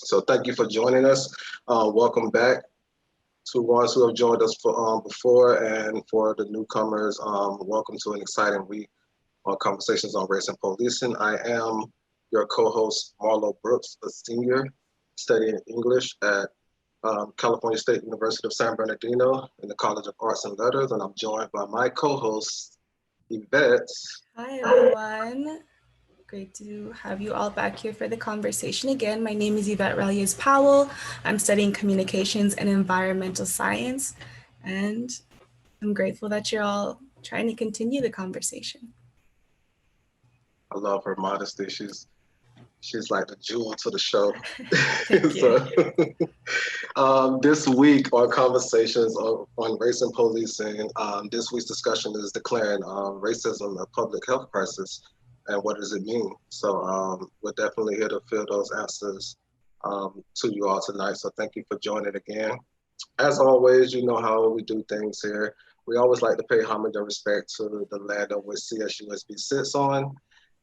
So thank you for joining us. Welcome back to ones who have joined us for, before, and for the newcomers, welcome to an exciting week on Conversations on Race and Policing. I am your co-host, Marlo Brooks, a senior studying English at California State University of San Bernardino in the College of Arts and Letters, and I'm joined by my co-host, Yvette. Hi, everyone. Great to have you all back here for the conversation again. My name is Yvette Reyes-Powell. I'm studying communications and environmental science, and I'm grateful that you're all trying to continue the conversation. I love her modesty. She's like the jewel to the show. Thank you. So, this week on Conversations on Race and Policing, this week's discussion is declaring racism a public health crisis, and what does it mean? So we're definitely here to fill those answers to you all tonight. So thank you for joining again. As always, you know how we do things here. We always like to pay homage and respect to the land on which CSUSB sits on.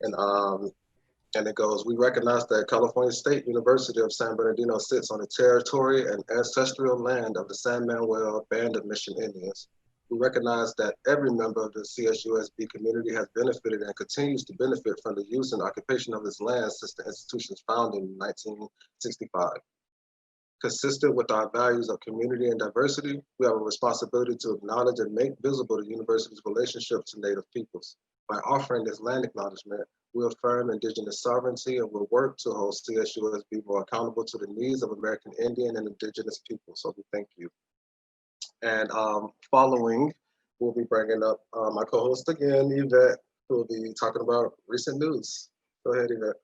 And it goes, we recognize that California State University of San Bernardino sits on the territory and ancestral land of the San Manuel Band of Mission Indians. We recognize that every member of the CSUSB community has benefited and continues to benefit from the use and occupation of this land since the institution's founding in 1965. Consistent with our values of community and diversity, we have a responsibility to acknowledge and make visible the university's relationship to Native peoples. By offering this land acknowledgement, we affirm Indigenous sovereignty and will work to hold CSUSB more accountable to the needs of American Indian and Indigenous people. So we thank you. And following, we'll be bringing up my co-host again, Yvette, who will be talking about recent news. Go ahead, Yvette.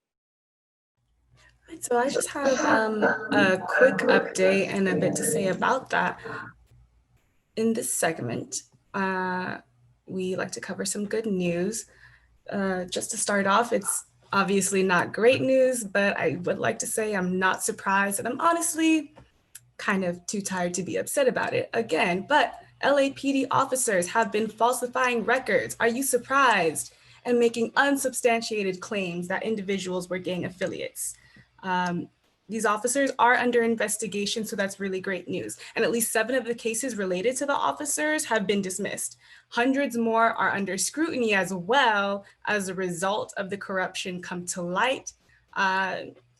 So I just have a quick update and a bit to say about that. In this segment, we like to cover some good news. Just to start off, it's obviously not great news, but I would like to say I'm not surprised, and I'm honestly kind of too tired to be upset about it again. But LAPD officers have been falsifying records. Are you surprised? And making unsubstantiated claims that individuals were gang affiliates. These officers are under investigation, so that's really great news. And at least 7 of the cases related to the officers have been dismissed. Hundreds more are under scrutiny as well as a result of the corruption come to light.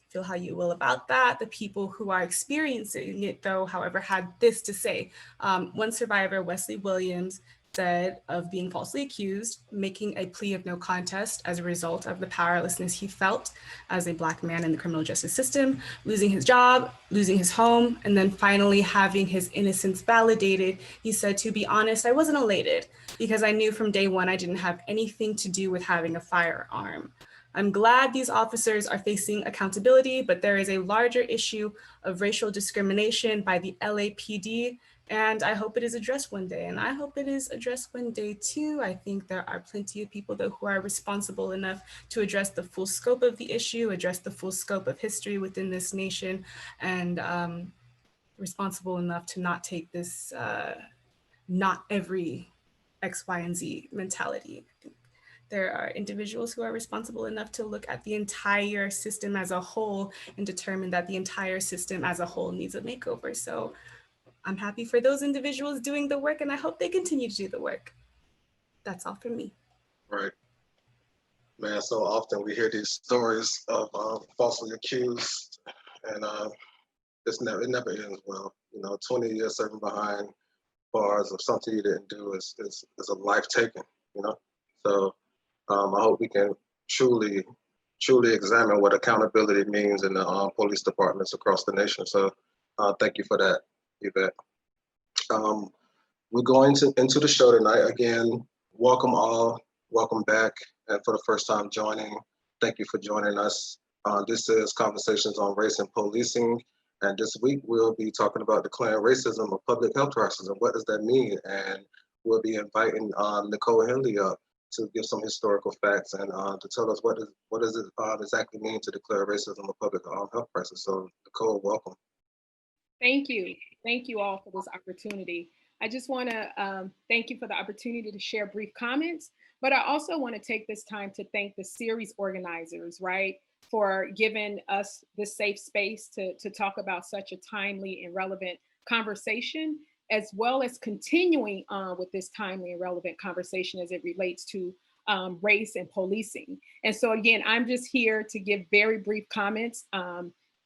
Feel how you will about that. The people who are experiencing it, though, however, had this to say. One survivor, Wesley Williams, said of being falsely accused, making a plea of no contest as a result of the powerlessness he felt as a Black man in the criminal justice system, losing his job, losing his home, and then finally having his innocence validated. He said, to be honest, I wasn't elated because I knew from day one I didn't have anything to do with having a firearm. I'm glad these officers are facing accountability, but there is a larger issue of racial discrimination by the LAPD, and I hope it is addressed one day. And I hope it is addressed one day too. I think there are plenty of people though who are responsible enough to address the full scope of the issue, address the full scope of history within this nation, and responsible enough to not take this not every X, Y, and Z mentality. There are individuals who are responsible enough to look at the entire system as a whole and determine that the entire system as a whole needs a makeover. So I'm happy for those individuals doing the work, and I hope they continue to do the work. That's all from me. Right. Man, so often we hear these stories of falsely accused, and it never ends well. 20 years serving behind bars of something you didn't do is a life taken, So I hope we can truly examine what accountability means in the police departments across the nation. So thank you for that, Yvette. We're going into the show tonight. Again, welcome all, welcome back, and for the first time joining, thank you for joining us. This is Conversations on Race and Policing, and this week we'll be talking about declaring racism a public health crisis, and what does that mean? And we'll be inviting Nicole Henley up to give some historical facts and to tell us what does it exactly mean to declare racism a public health crisis. So Nicole, welcome. Thank you. Thank you all for this opportunity. I just want to thank you for the opportunity to share brief comments, but I also want to take this time to thank the series organizers, right? for giving us this safe space to talk about such a timely and relevant conversation, as well as continuing on with this timely and relevant conversation as it relates to race and policing. And so again, I'm just here to give very brief comments.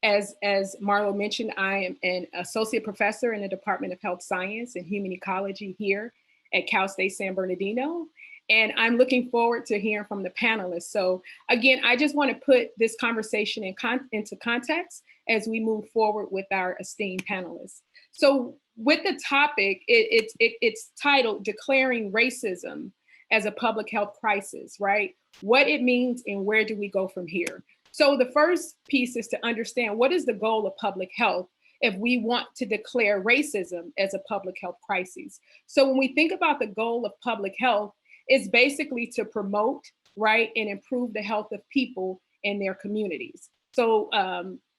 As Marlo mentioned, I am an associate professor in the Department of Health Science and Human Ecology here at Cal State San Bernardino. And I'm looking forward to hearing from the panelists. So again, I just want to put this conversation into context as we move forward with our esteemed panelists. So with the topic, it's titled Declaring Racism as a Public Health Crisis, right? What it means and where do we go from here? So the first piece is to understand what is the goal of public health if we want to declare racism as a public health crisis. So when we think about the goal of public health, it's basically to promote, right, and improve the health of people in their communities. So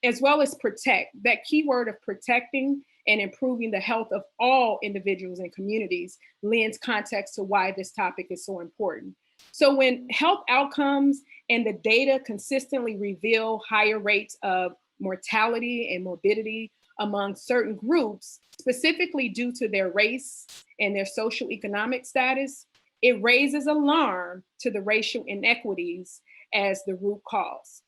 as well as protect, that key word of protecting and improving the health of all individuals and communities lends context to why this topic is so important. So when health outcomes and the data consistently reveal higher rates of mortality and morbidity among certain groups, specifically due to their race and their socioeconomic status, it raises alarm to the racial inequities as the root cause.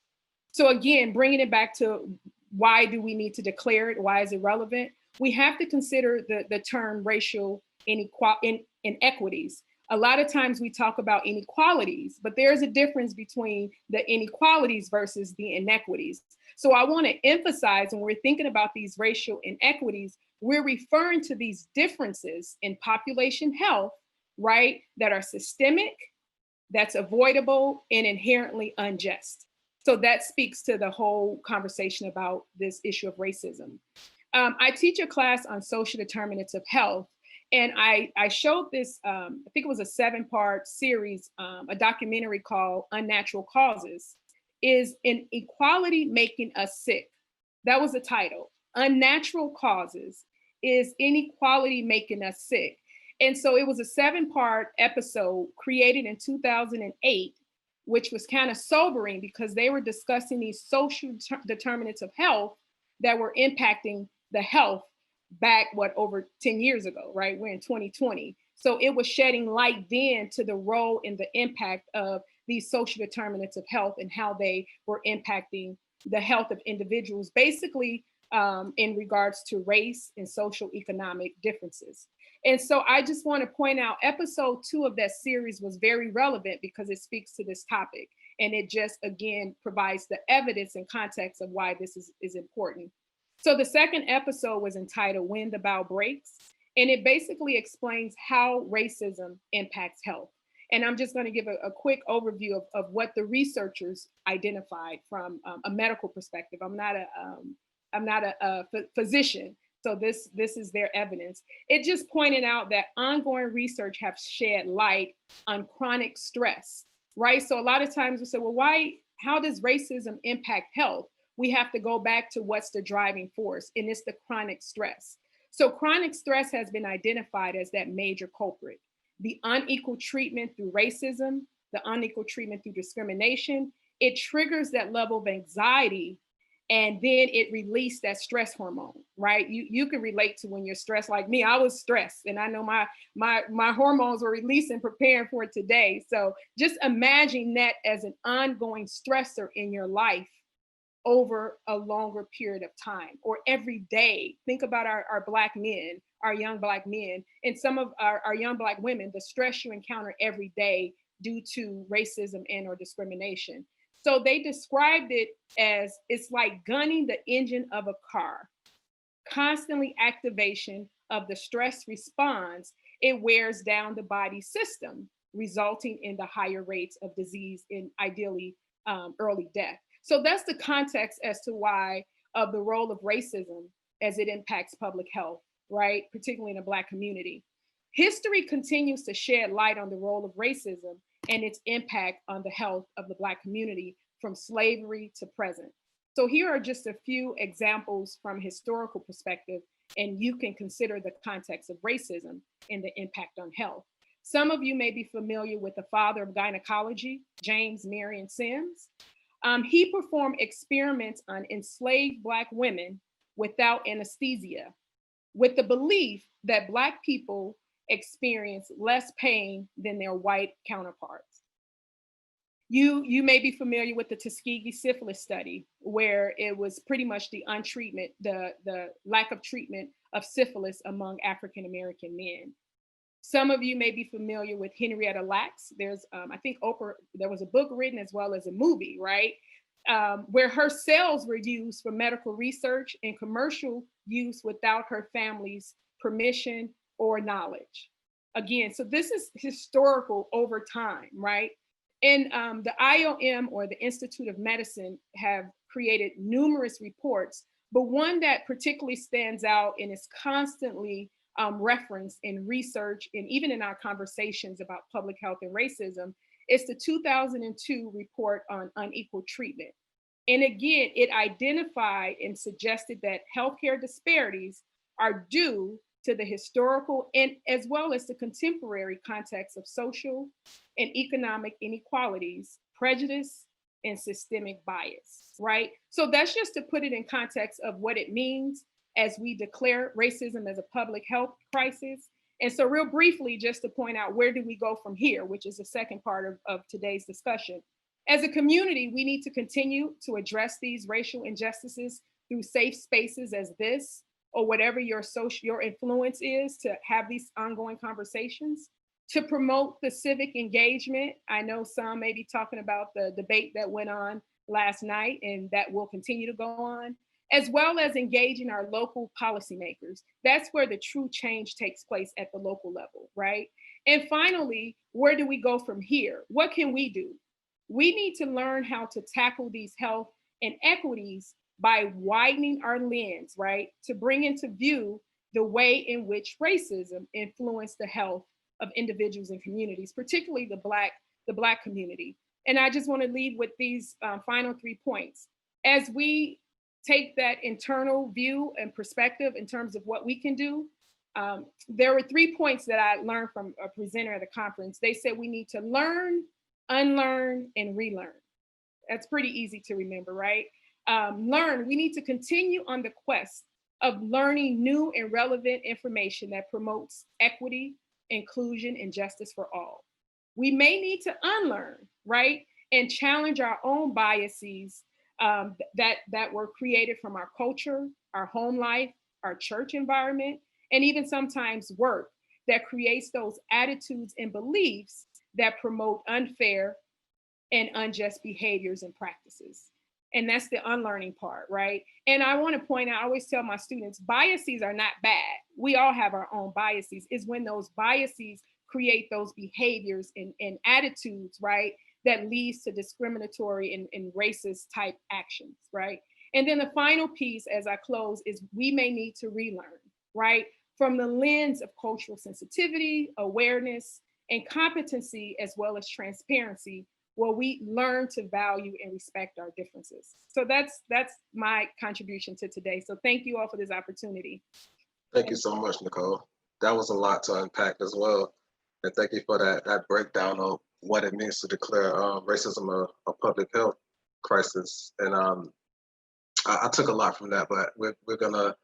So again, bringing it back to why do we need to declare it? Why is it relevant? We have to consider the term racial inequities. A lot of times we talk about inequalities, but there's a difference between the inequalities versus the inequities. So I want to emphasize when we're thinking about these racial inequities, we're referring to these differences in population health, right, that are systemic, that's avoidable, and inherently unjust. So that speaks to the whole conversation about this issue of racism. I teach a class on social determinants of health, and I showed this, I think it was a 7-part series, a documentary called Unnatural Causes. Is inequality making us sick? That was the title. Unnatural Causes. Is inequality making us sick? And so it was a 7-part episode created in 2008, which was kind of sobering because they were discussing these social determinants of health that were impacting the health back, over 10 years ago, right? We're in 2020. So it was shedding light then to the role and the impact of these social determinants of health and how they were impacting the health of individuals, basically in regards to race and social economic differences. And so I just want to point out episode 2 of that series was very relevant because it speaks to this topic. And it just, again, provides the evidence and context of why this is important. So the second episode was entitled When the Bow Breaks. And it basically explains how racism impacts health. And I'm just going to give a quick overview of what the researchers identified from a medical perspective. I'm not a physician, so this is their evidence. It just pointed out that ongoing research has shed light on chronic stress, right? So a lot of times we say, well, how does racism impact health? We have to go back to what's the driving force, and it's the chronic stress. So chronic stress has been identified as that major culprit. The unequal treatment through racism, the unequal treatment through discrimination, it triggers that level of anxiety, and then it released that stress hormone, right? You can relate to when you're stressed. Like me, I was stressed, and I know my hormones were releasing, preparing for today. So just imagine that as an ongoing stressor in your life over a longer period of time, or every day. Think about our Black men, our young Black men, and some of our young Black women, the stress you encounter every day due to racism and or discrimination. So they described it as it's like gunning the engine of a car. Constantly activation of the stress response, it wears down the body system, resulting in the higher rates of disease and ideally early death. So that's the context as to why of the role of racism as it impacts public health, right? Particularly in the Black community. History continues to shed light on the role of racism and its impact on the health of the Black community from slavery to present. So here are just a few examples from historical perspective, and you can consider the context of racism and the impact on health. Some of you may be familiar with the father of gynecology, James Marion Sims. He performed experiments on enslaved Black women without anesthesia, with the belief that Black people experience less pain than their white counterparts. You may be familiar with the Tuskegee syphilis study, where it was pretty much the lack of treatment of syphilis among African American men. Some of you may be familiar with Henrietta Lacks. There's, I think Oprah, there was a book written as well as a movie, right? Where her cells were used for medical research and commercial use without her family's permission or knowledge. Again, so this is historical over time, right? And the IOM, or the Institute of Medicine, have created numerous reports, but one that particularly stands out and is constantly referenced in research and even in our conversations about public health and racism is the 2002 report on unequal treatment. And again, it identified and suggested that healthcare disparities are due to the historical and as well as the contemporary context of social and economic inequalities, prejudice, and systemic bias, right? So that's just to put it in context of what it means as we declare racism as a public health crisis. And so real briefly, just to point out, where do we go from here, which is the second part of today's discussion. As a community, we need to continue to address these racial injustices through safe spaces as this, or whatever your influence is, to have these ongoing conversations, to promote the civic engagement. I know some may be talking about the debate that went on last night and that will continue to go on, as well as engaging our local policymakers. That's where the true change takes place, at the local level, right? And finally, where do we go from here? What can we do? We need to learn how to tackle these health inequities by widening our lens, right? To bring into view the way in which racism influenced the health of individuals and communities, particularly the Black community. And I just want to leave with these final 3 points. As we take that internal view and perspective in terms of what we can do, there were 3 points that I learned from a presenter at the conference. They said we need to learn, unlearn, and relearn. That's pretty easy to remember, right? Learn, we need to continue on the quest of learning new and relevant information that promotes equity, inclusion, and justice for all. We may need to unlearn, right? And challenge our own biases that were created from our culture, our home life, our church environment, and even sometimes work that creates those attitudes and beliefs that promote unfair and unjust behaviors and practices. And that's the unlearning part, right? And I want to point out, I always tell my students, biases are not bad. We all have our own biases. It's when those biases create those behaviors and attitudes, right, that leads to discriminatory and racist type actions, right? And then the final piece as I close is we may need to relearn, right? From the lens of cultural sensitivity, awareness, and competency, as well as transparency, where we learn to value and respect our differences. So that's my contribution to today. So thank you all for this opportunity. Thank you so much, Nicole. That was a lot to unpack as well. And thank you for that breakdown of what it means to declare racism a public health crisis. And I took a lot from that, but we're gonna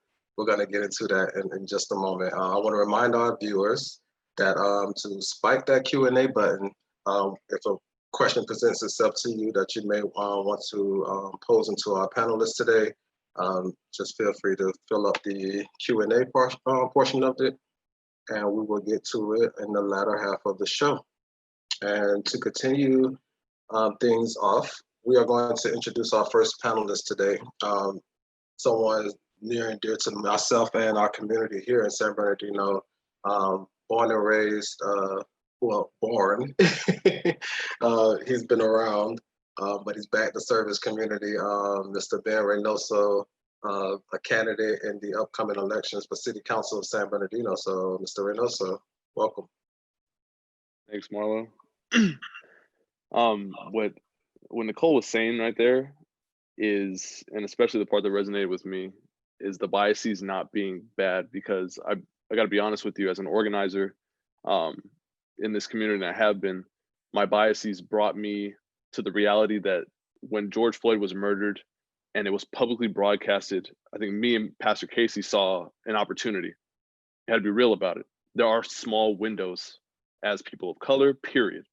get into that in just a moment. I want to remind our viewers that to spike that Q&A button, if a question presents itself to you that you may want to pose into our panelists today, just feel free to fill up the Q&A portion of it, and we will get to it in the latter half of the show. And to continue things off, we are going to introduce our first panelist today, someone near and dear to myself and our community here in San Bernardino, born and raised, born. He's been around, but he's back to serve his community. Mr. Ben Reynoso, a candidate in the upcoming elections for City Council of San Bernardino. So, Mr. Reynoso, welcome. Thanks, Marlo. What Nicole was saying right there is, and especially the part that resonated with me, is the biases not being bad, because I got to be honest with you, as an organizer in this community, and I have been, my biases brought me to the reality that when George Floyd was murdered and it was publicly broadcasted, I think me and Pastor Casey saw an opportunity. You had to be real about it. There are small windows as people of color, period,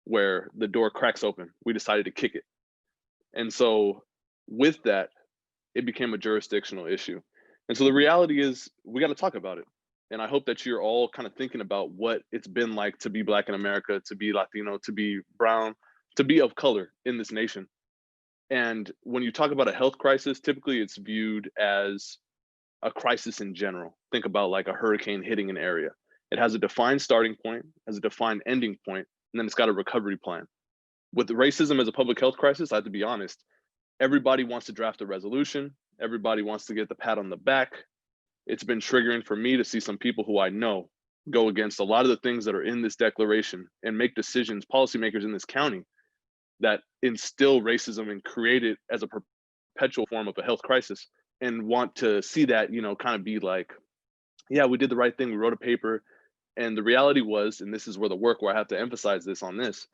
where the door cracks open. We decided to kick it. And so with that, it became a jurisdictional issue. And so the reality is we got to talk about it. And I hope that you're all kind of thinking about what it's been like to be Black in America, to be Latino, to be brown, to be of color in this nation. And when you talk about a health crisis, typically it's viewed as a crisis in general. Think about like a hurricane hitting an area. It has a defined starting point, has a defined ending point, and then it's got a recovery plan. With racism as a public health crisis, I have to be honest, everybody wants to draft a resolution. Everybody wants to get the pat on the back. It's been triggering for me to see some people who I know go against a lot of the things that are in this declaration and make decisions, policymakers in this county, that instill racism and create it as a perpetual form of a health crisis, and want to see that, you know, kind of be like, yeah, we did the right thing. We wrote a paper. And the reality was, and this is where the work where I have to emphasize this on this,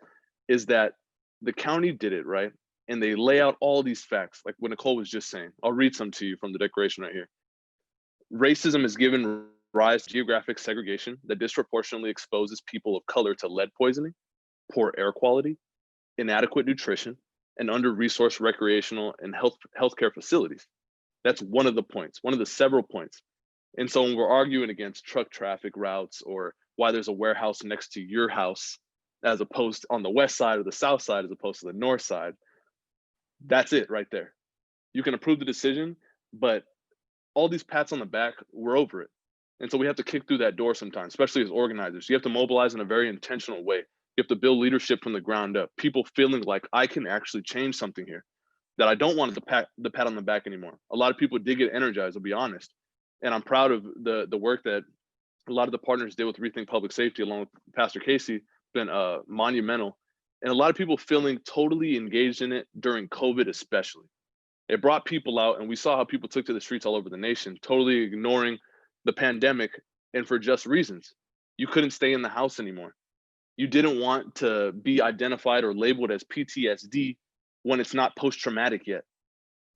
is that the county did it, right? And they lay out all these facts, like what Nicole was just saying. I'll read some to you from the declaration right here. Racism has given rise to geographic segregation that disproportionately exposes people of color to lead poisoning, poor air quality, inadequate nutrition, and under-resourced recreational and healthcare facilities. That's one of the points, one of the several points. And so when we're arguing against truck traffic routes or why there's a warehouse next to your house, as opposed on the west side or the south side, as opposed to the north side, that's it right there. You can approve the decision, but all these pats on the back, we're over it. And so we have to kick through that door sometimes, especially as organizers. You have to mobilize in a very intentional way. You have to build leadership from the ground up. People feeling like I can actually change something here, that I don't want the pat on the back anymore. A lot of people did get energized, I'll be honest. And I'm proud of the work that a lot of the partners did with Rethink Public Safety, along with Pastor Casey, been monumental. And a lot of people feeling totally engaged in it during COVID especially. It brought people out, and we saw how people took to the streets all over the nation, totally ignoring the pandemic, and for just reasons. You couldn't stay in the house anymore. You didn't want to be identified or labeled as PTSD when it's not post-traumatic yet.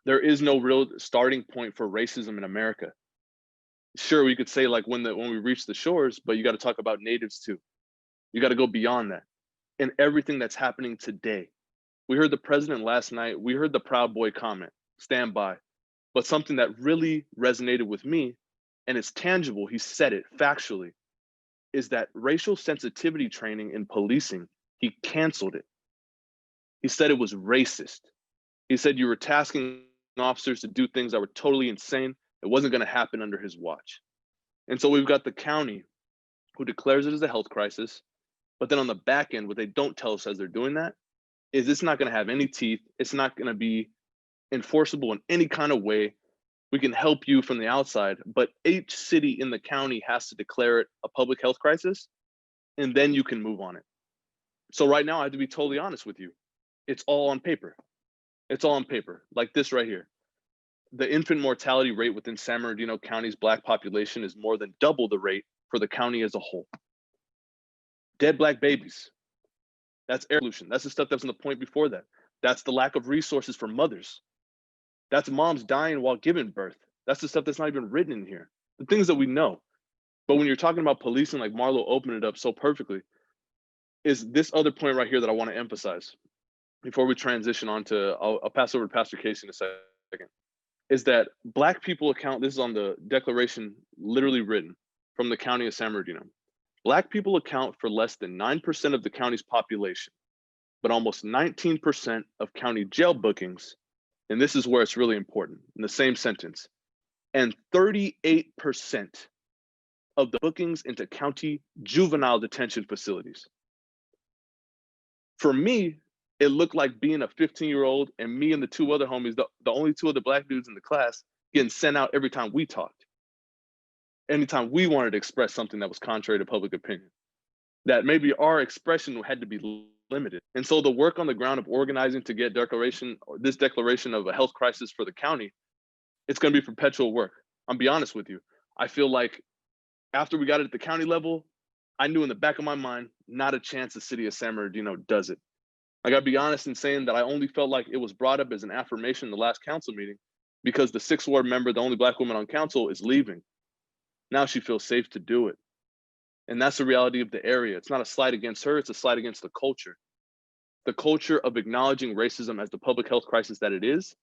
There is no real starting point for racism in America. Sure, we could say like when we reach the shores, but you got to talk about natives too. You got to go beyond that. And everything that's happening today. We heard the president last night, we heard the Proud Boy comment, stand by. But something that really resonated with me, and it's tangible, he said it factually, is that racial sensitivity training in policing, he canceled it. He said it was racist. He said you were tasking officers to do things that were totally insane. It wasn't going to happen under his watch. And so we've got the county who declares it as a health crisis, but then on the back end, what they don't tell us as they're doing that is it's not going to have any teeth. It's not going to be enforceable in any kind of way. We can help you from the outside, but each city in the county has to declare it a public health crisis, and then you can move on it. So right now, I have to be totally honest with you. It's all on paper. It's all on paper, like this right here. The infant mortality rate within San Bernardino County's Black population is more than double the rate for the county as a whole. Dead Black babies, that's air pollution. That's the stuff that's on the point before that. That's the lack of resources for mothers. That's moms dying while giving birth. That's the stuff that's not even written in here. The things that we know. But when you're talking about policing, like Marlo opened it up so perfectly, is this other point right here that I want to emphasize before we transition on to, I'll pass over to Pastor Casey in a second, is that Black people account, this is on the declaration literally written from the County of San Bernardino. Black people account for less than 9% of the county's population, but almost 19% of county jail bookings, and this is where it's really important, in the same sentence, and 38% of the bookings into county juvenile detention facilities. For me, it looked like being a 15-year-old and me and the two other homies, the only two other Black dudes in the class, getting sent out every time we talked. Anytime we wanted to express something that was contrary to public opinion, that maybe our expression had to be limited. And so the work on the ground of organizing to get this declaration of a health crisis for the county, it's going to be perpetual work. I'll be honest with you. I feel like after we got it at the county level, I knew in the back of my mind, not a chance the city of San Bernardino does it. I gotta be honest in saying that I only felt like it was brought up as an affirmation in the last council meeting because the 6th ward member, the only Black woman on council, is leaving. Now she feels safe to do it. And that's the reality of the area. It's not a slight against her, it's a slight against the culture. The culture of acknowledging racism as the public health crisis that it is,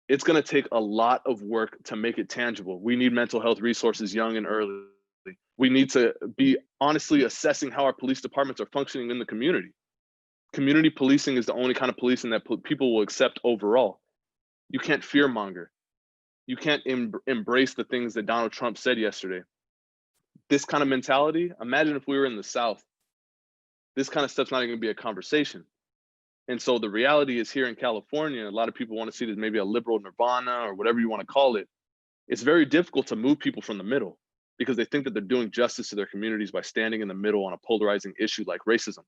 it's gonna take a lot of work to make it tangible. We need mental health resources young and early. We need to be honestly assessing how our police departments are functioning in the community. Community policing is the only kind of policing that people will accept overall. You can't fearmonger. You can't embrace the things that Donald Trump said yesterday. This kind of mentality, imagine if we were in the South, this kind of stuff's not even gonna be a conversation. And so the reality is here in California, a lot of people want to see it as maybe a liberal nirvana or whatever you want to call it. It's very difficult to move people from the middle because they think that they're doing justice to their communities by standing in the middle on a polarizing issue like racism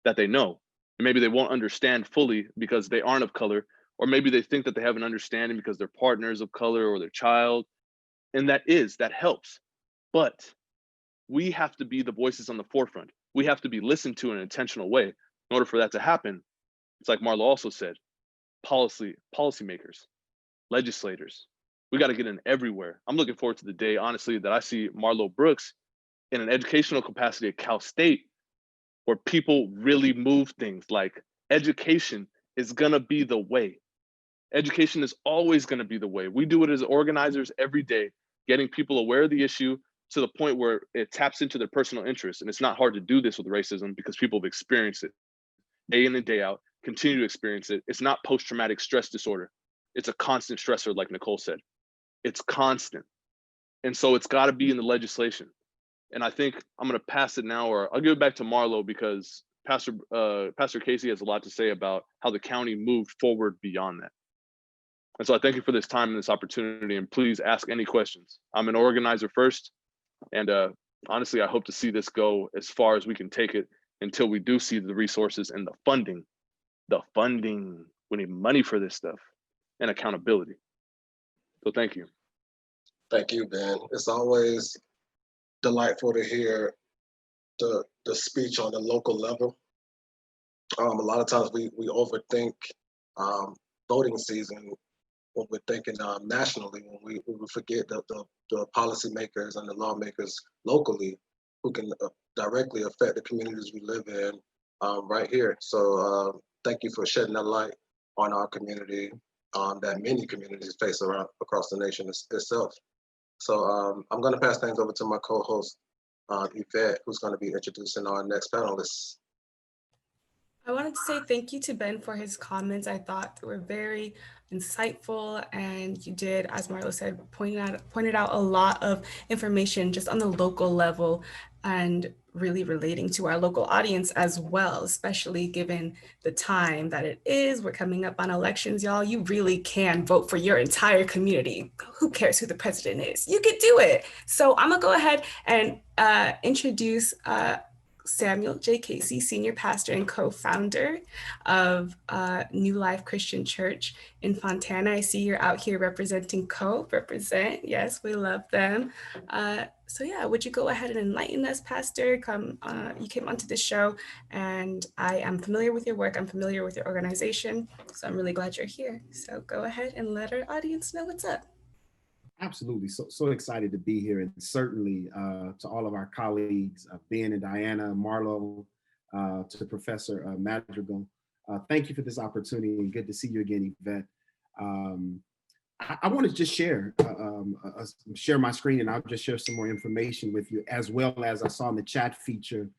that they know. And maybe they won't understand fully because they aren't of color, or maybe they think that they have an understanding because their partner is of color or their child. And that helps. But we have to be the voices on the forefront. We have to be listened to in an intentional way. In order for that to happen, it's like Marlo also said, policymakers, legislators, we got to get in everywhere. I'm looking forward to the day, honestly, that I see Marlo Brooks in an educational capacity at Cal State, where people really move things. Like education is gonna be the way. Education is always gonna be the way. We do it as organizers every day, getting people aware of the issue to the point where it taps into their personal interests. And it's not hard to do this with racism because people have experienced it day in and day out, continue to experience it. It's not post-traumatic stress disorder. It's a constant stressor, like Nicole said. It's constant. And so it's gotta be in the legislation. And I think I'm gonna pass it now, or I'll give it back to Marlo because Pastor Casey has a lot to say about how the county moved forward beyond that. And so I thank you for this time and this opportunity, and please ask any questions. I'm an organizer first, and honestly, I hope to see this go as far as we can take it until we do see the resources and the funding. We need money for this stuff and accountability. So thank you. Thank you, Ben. It's always delightful to hear the speech on the local level. A lot of times we overthink voting season when we're thinking nationally, when we forget the policymakers and the lawmakers locally who can directly affect the communities we live in right here. So thank you for shedding that light on our community that many communities face across the nation itself. So I'm going to pass things over to my co-host, Yvette, who's going to be introducing our next panelists. I wanted to say thank you to Ben for his comments. I thought they were very insightful, and you did, as Marlo said, pointed out a lot of information just on the local level and really relating to our local audience as well, especially given the time that it is. We're coming up on elections, y'all. You really can vote for your entire community. Who cares who the president is? You can do it. So I'm gonna go ahead and introduce Samuel J. Casey, senior pastor and co-founder of New Life Christian Church in Fontana. I see you're out here representing represent. Yes, we love them. So yeah, would you go ahead and enlighten us, Pastor? You came onto the show, and I am familiar with your work. I'm familiar with your organization, so I'm really glad you're here. So go ahead and let our audience know what's up. Absolutely. So excited to be here. And certainly to all of our colleagues, Ben and Diana, Marlo, to Professor Madrigal. Thank you for this opportunity, and good to see you again, Yvette. I want to just share my screen, and I'll just share some more information with you, as well as I saw in the chat feature,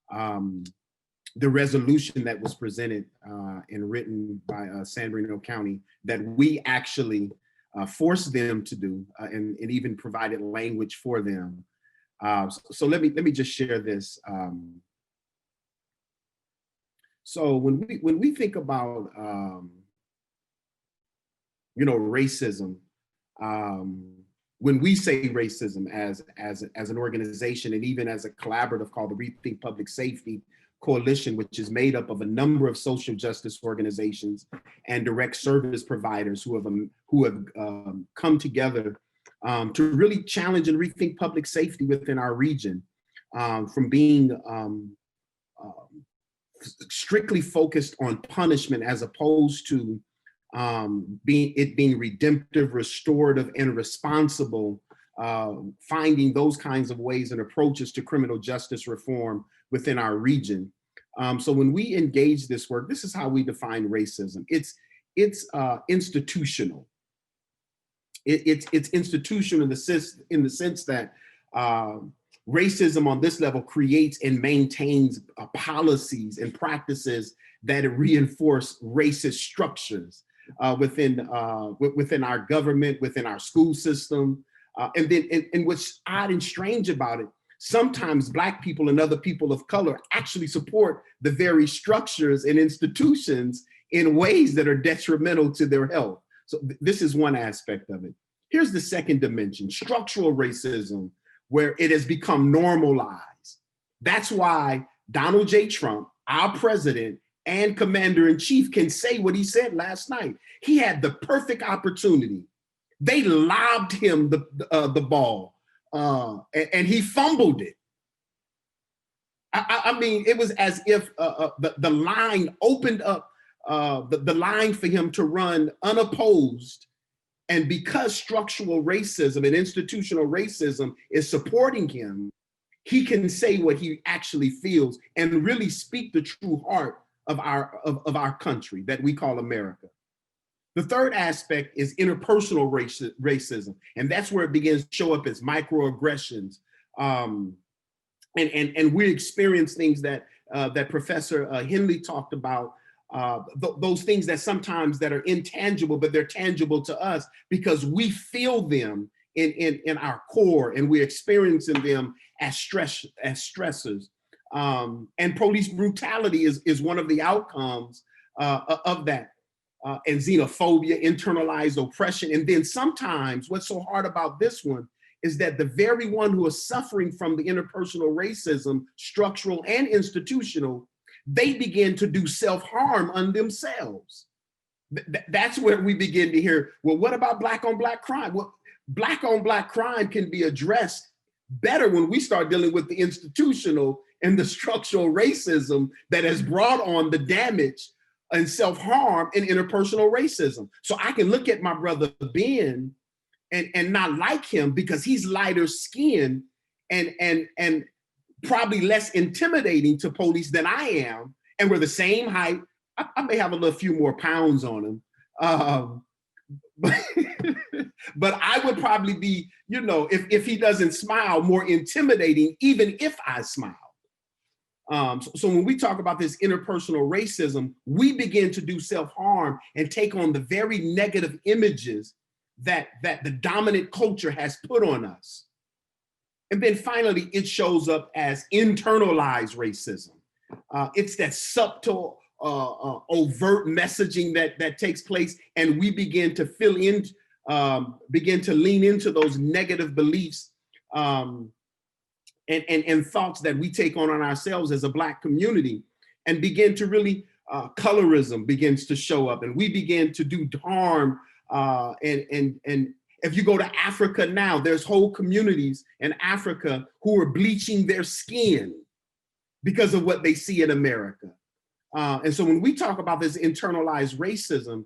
the resolution that was presented and written by San Bernardino County that we actually forced them to do, and even provided language for them. So let me just share this. So when we think about racism, when we say racism as an organization, and even as a collaborative called the Rethink Public Safety Coalition, which is made up of a number of social justice organizations and direct service providers who have come together to really challenge and rethink public safety within our region, from being strictly focused on punishment as opposed to being redemptive, restorative, and responsible, finding those kinds of ways and approaches to criminal justice reform within our region. So when we engage this work, this is how we define racism. It's institutional. It's institutional in the sense that racism on this level creates and maintains policies and practices that reinforce racist structures within our government, within our school system. And what's odd and strange about it, sometimes Black people and other people of color actually support the very structures and institutions in ways that are detrimental to their health. So this is one aspect of it. Here's the second dimension, structural racism, where it has become normalized. That's why Donald J. Trump, our president and commander-in-chief, can say what he said last night. He had the perfect opportunity. They lobbed him the ball and he fumbled it. I mean, it was as if the line opened up, the line for him to run unopposed. And because structural racism and institutional racism is supporting him, he can say what he actually feels and really speak the true heart of our country that we call America. The third aspect is interpersonal racism, and that's where it begins to show up as microaggressions. And we experience things that Professor Henley talked about, those things that sometimes that are intangible, but they're tangible to us because we feel them in our core and we're experiencing them as stressors. And police brutality is one of the outcomes of that. And xenophobia, internalized oppression. And then sometimes what's so hard about this one is that the very one who is suffering from the interpersonal racism, structural and institutional, they begin to do self-harm on themselves. That's where we begin to hear, well, what about Black on Black crime? Well, Black on Black crime can be addressed better when we start dealing with the institutional and the structural racism that has brought on the damage and self-harm and interpersonal racism. So I can look at my brother Ben and not like him because he's lighter skinned and probably less intimidating to police than I am. And we're the same height. I may have a little few more pounds on him. But I would probably be, you know, if he doesn't smile, more intimidating, even if I smile. So when we talk about this interpersonal racism, we begin to do self-harm and take on the very negative images that the dominant culture has put on us. And then finally, it shows up as internalized racism. It's that subtle, overt messaging that takes place, and we begin to begin to lean into those negative beliefs and thoughts that we take on ourselves as a Black community, and begin to really, colorism begins to show up, and we begin to do harm. And if you go to Africa now, there's whole communities in Africa who are bleaching their skin because of what they see in America. And so when we talk about this internalized racism,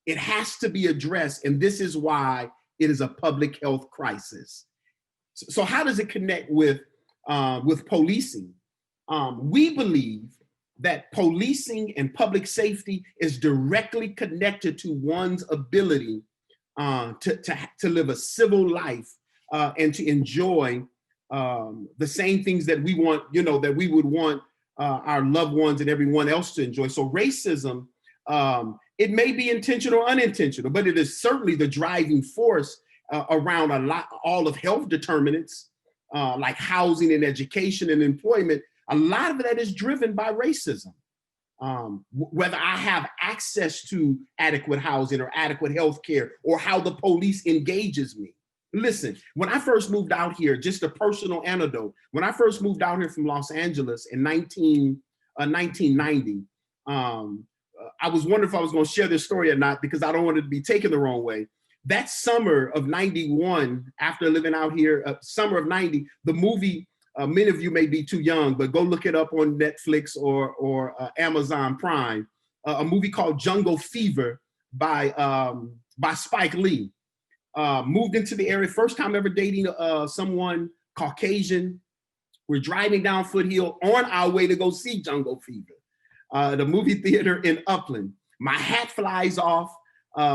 it has to be addressed, and this is why it is a public health crisis. So how does it connect with policing? We believe that policing and public safety is directly connected to one's ability to live a civil life and to enjoy the same things that we want, you know, that we would want our loved ones and everyone else to enjoy. So racism, it may be intentional or unintentional, but it is certainly the driving force around all of health determinants, like housing and education and employment. A lot of that is driven by racism. Whether I have access to adequate housing or adequate health care, or how the police engages me. Listen, when I first moved out here, just a personal anecdote, when I first moved out here from Los Angeles in 1990, I was wondering if I was going to share this story or not, because I don't want it to be taken the wrong way. That summer of 91, after living out here, summer of 90, the movie many of you may be too young, but go look it up on Netflix or Amazon Prime. A movie called Jungle Fever by Spike Lee. Moved into the area, first time ever dating someone Caucasian. We're driving down Foothill on our way to go see Jungle Fever, the movie theater in Upland. My hat flies off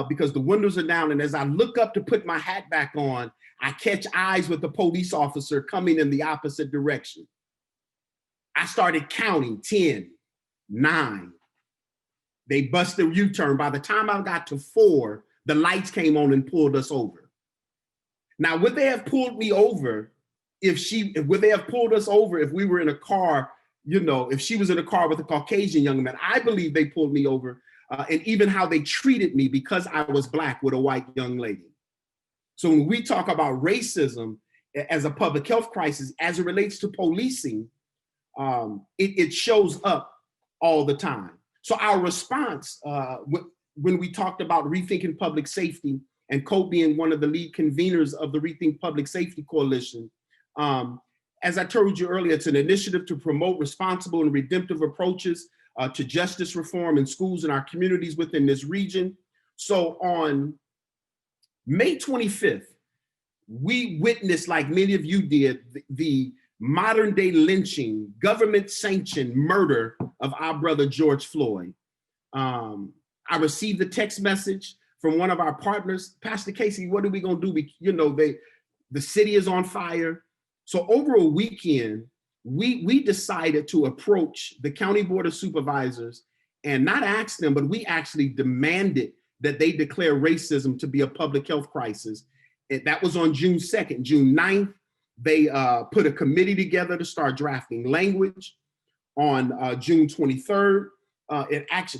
because the windows are down, and as I look up to put my hat back on, I catch eyes with the police officer coming in the opposite direction. I started counting 10, 9. They bust the U-turn. By the time I got to 4, the lights came on and pulled us over. Now, would they have pulled me over would they have pulled us over if we were in a car, you know, if she was in a car with a Caucasian young man? I believe they pulled me over, and even how they treated me because I was Black with a white young lady. So when we talk about racism as a public health crisis, as it relates to policing, it shows up all the time. So our response, when we talked about rethinking public safety, and Cope being one of the lead conveners of the Rethink Public Safety Coalition, as I told you earlier, it's an initiative to promote responsible and redemptive approaches to justice reform in schools and our communities within this region. So on May 25th, we witnessed, like many of you did, the modern day lynching, government sanctioned murder of our brother George Floyd. I received a text message from one of our partners, Pastor Casey, what are we gonna do? The city is on fire. So over a weekend, we decided to approach the County Board of Supervisors and not ask them, but we actually demanded that they declare racism to be a public health crisis. And that was on June 2nd. June 9th, they put a committee together to start drafting language. On June 23rd,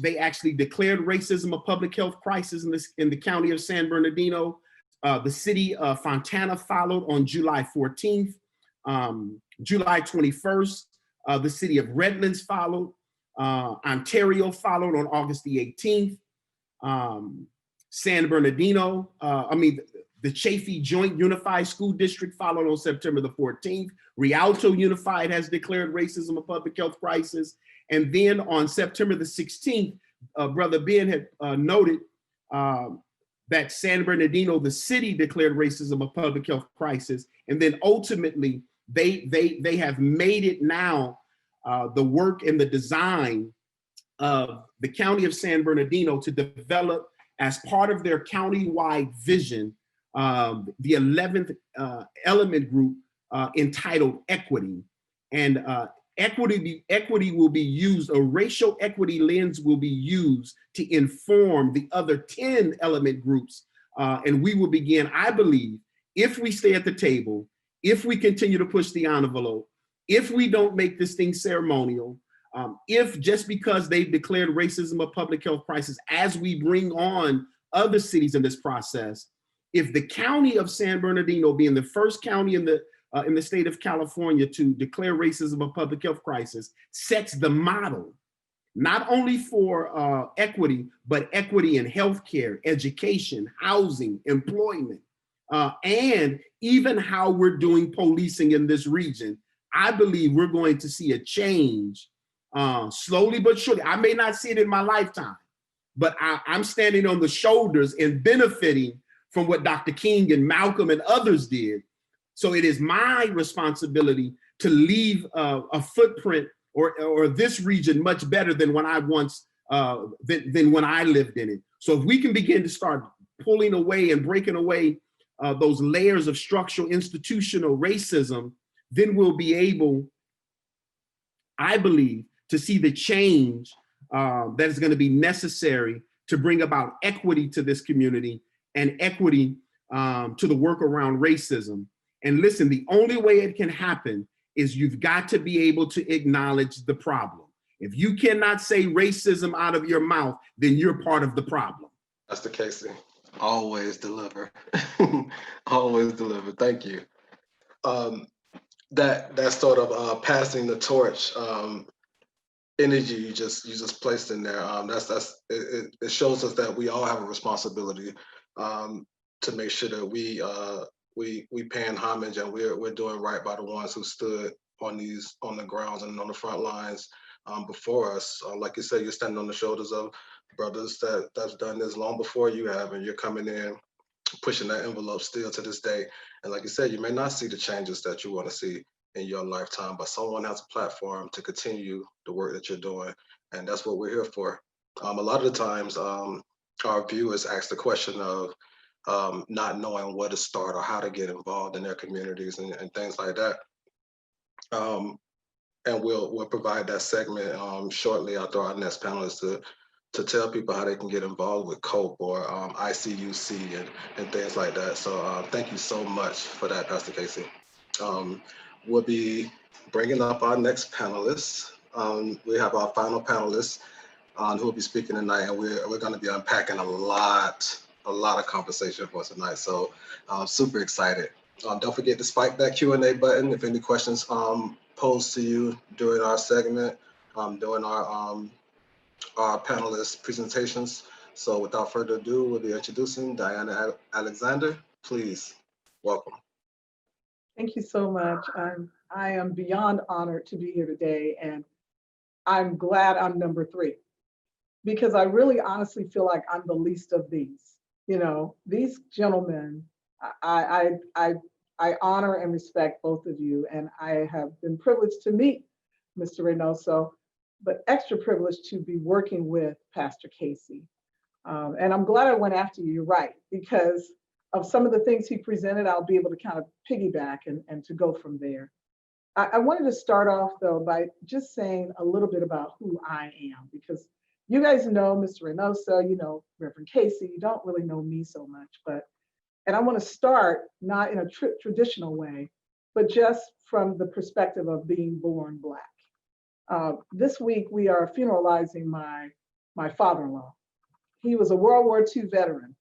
they actually declared racism a public health crisis in the County of San Bernardino. The city of Fontana followed on July 14th. July 21st, the city of Redlands followed. Ontario followed on August the 18th. San Bernardino, the Chaffee Joint Unified School District followed on September the 14th. Rialto Unified has declared racism a public health crisis. And then on September the 16th, Brother Ben had noted that San Bernardino, the city, declared racism a public health crisis. And then ultimately, they have made it now the work and the design of the County of San Bernardino to develop, as part of their county-wide vision, the 11th element group entitled Equity. And equity will be used, a racial equity lens will be used to inform the other 10 element groups. And we will begin, I believe, if we stay at the table, if we continue to push the envelope, if we don't make this thing ceremonial, if just because they've declared racism a public health crisis, as we bring on other cities in this process, if the County of San Bernardino, being the first county in the state of California to declare racism a public health crisis, sets the model, not only for equity, but equity in healthcare, education, housing, employment, and even how we're doing policing in this region, I believe we're going to see a change slowly but surely. I may not see it in my lifetime, but I'm standing on the shoulders and benefiting from what Dr. King and Malcolm and others did. So it is my responsibility to leave a footprint or this region much better than when I once, than when I lived in it. So if we can begin to start pulling away and breaking away those layers of structural institutional racism, then we'll be able, I believe, to see the change that is going to be necessary to bring about equity to this community and equity to the work around racism. And listen, the only way it can happen is you've got to be able to acknowledge the problem. If you cannot say racism out of your mouth, then you're part of the problem. That's the case. Always deliver. Always deliver. Thank you. That sort of passing the torch energy you just placed in there. It shows us that we all have a responsibility to make sure that we paying homage and we're doing right by the ones who stood on the grounds and on the front lines before us. Like you said, you're standing on the shoulders of brothers that's done this long before you have, and you're coming in, pushing that envelope still to this day. And like you said, you may not see the changes that you want to see in your lifetime, but someone has a platform to continue the work that you're doing. And that's what we're here for. A lot of the times, our viewers ask the question of not knowing where to start or how to get involved in their communities and things like that. And we'll provide that segment shortly after our next panelist to tell people how they can get involved with COPE or ICUC and things like that. So thank you so much for that, Pastor Casey. We'll be bringing up our next panelists. We have our final panelists who will be speaking tonight, and we're going to be unpacking a lot of conversation for tonight. So I'm super excited. Don't forget to spike that Q&A button if any questions posed to you during our segment, during our panelist presentations. So without further ado, we'll be introducing Diana Alexander. Please, welcome. Thank you so much. I am beyond honored to be here today, and I'm glad I'm number 3, because I really honestly feel like I'm the least of these. You know, these gentlemen, I honor and respect both of you, and I have been privileged to meet Mr. Reynoso, but extra privileged to be working with Pastor Casey. And I'm glad I went after you, you're right, because of some of the things he presented, I'll be able to kind of piggyback and to go from there. I wanted to start off though by just saying a little bit about who I am, because you guys know Mr. Reynoso, you know Reverend Casey, you don't really know me so much, and I want to start not in a traditional way, but just from the perspective of being born Black. This week we are funeralizing my father-in-law. He was a World War II veteran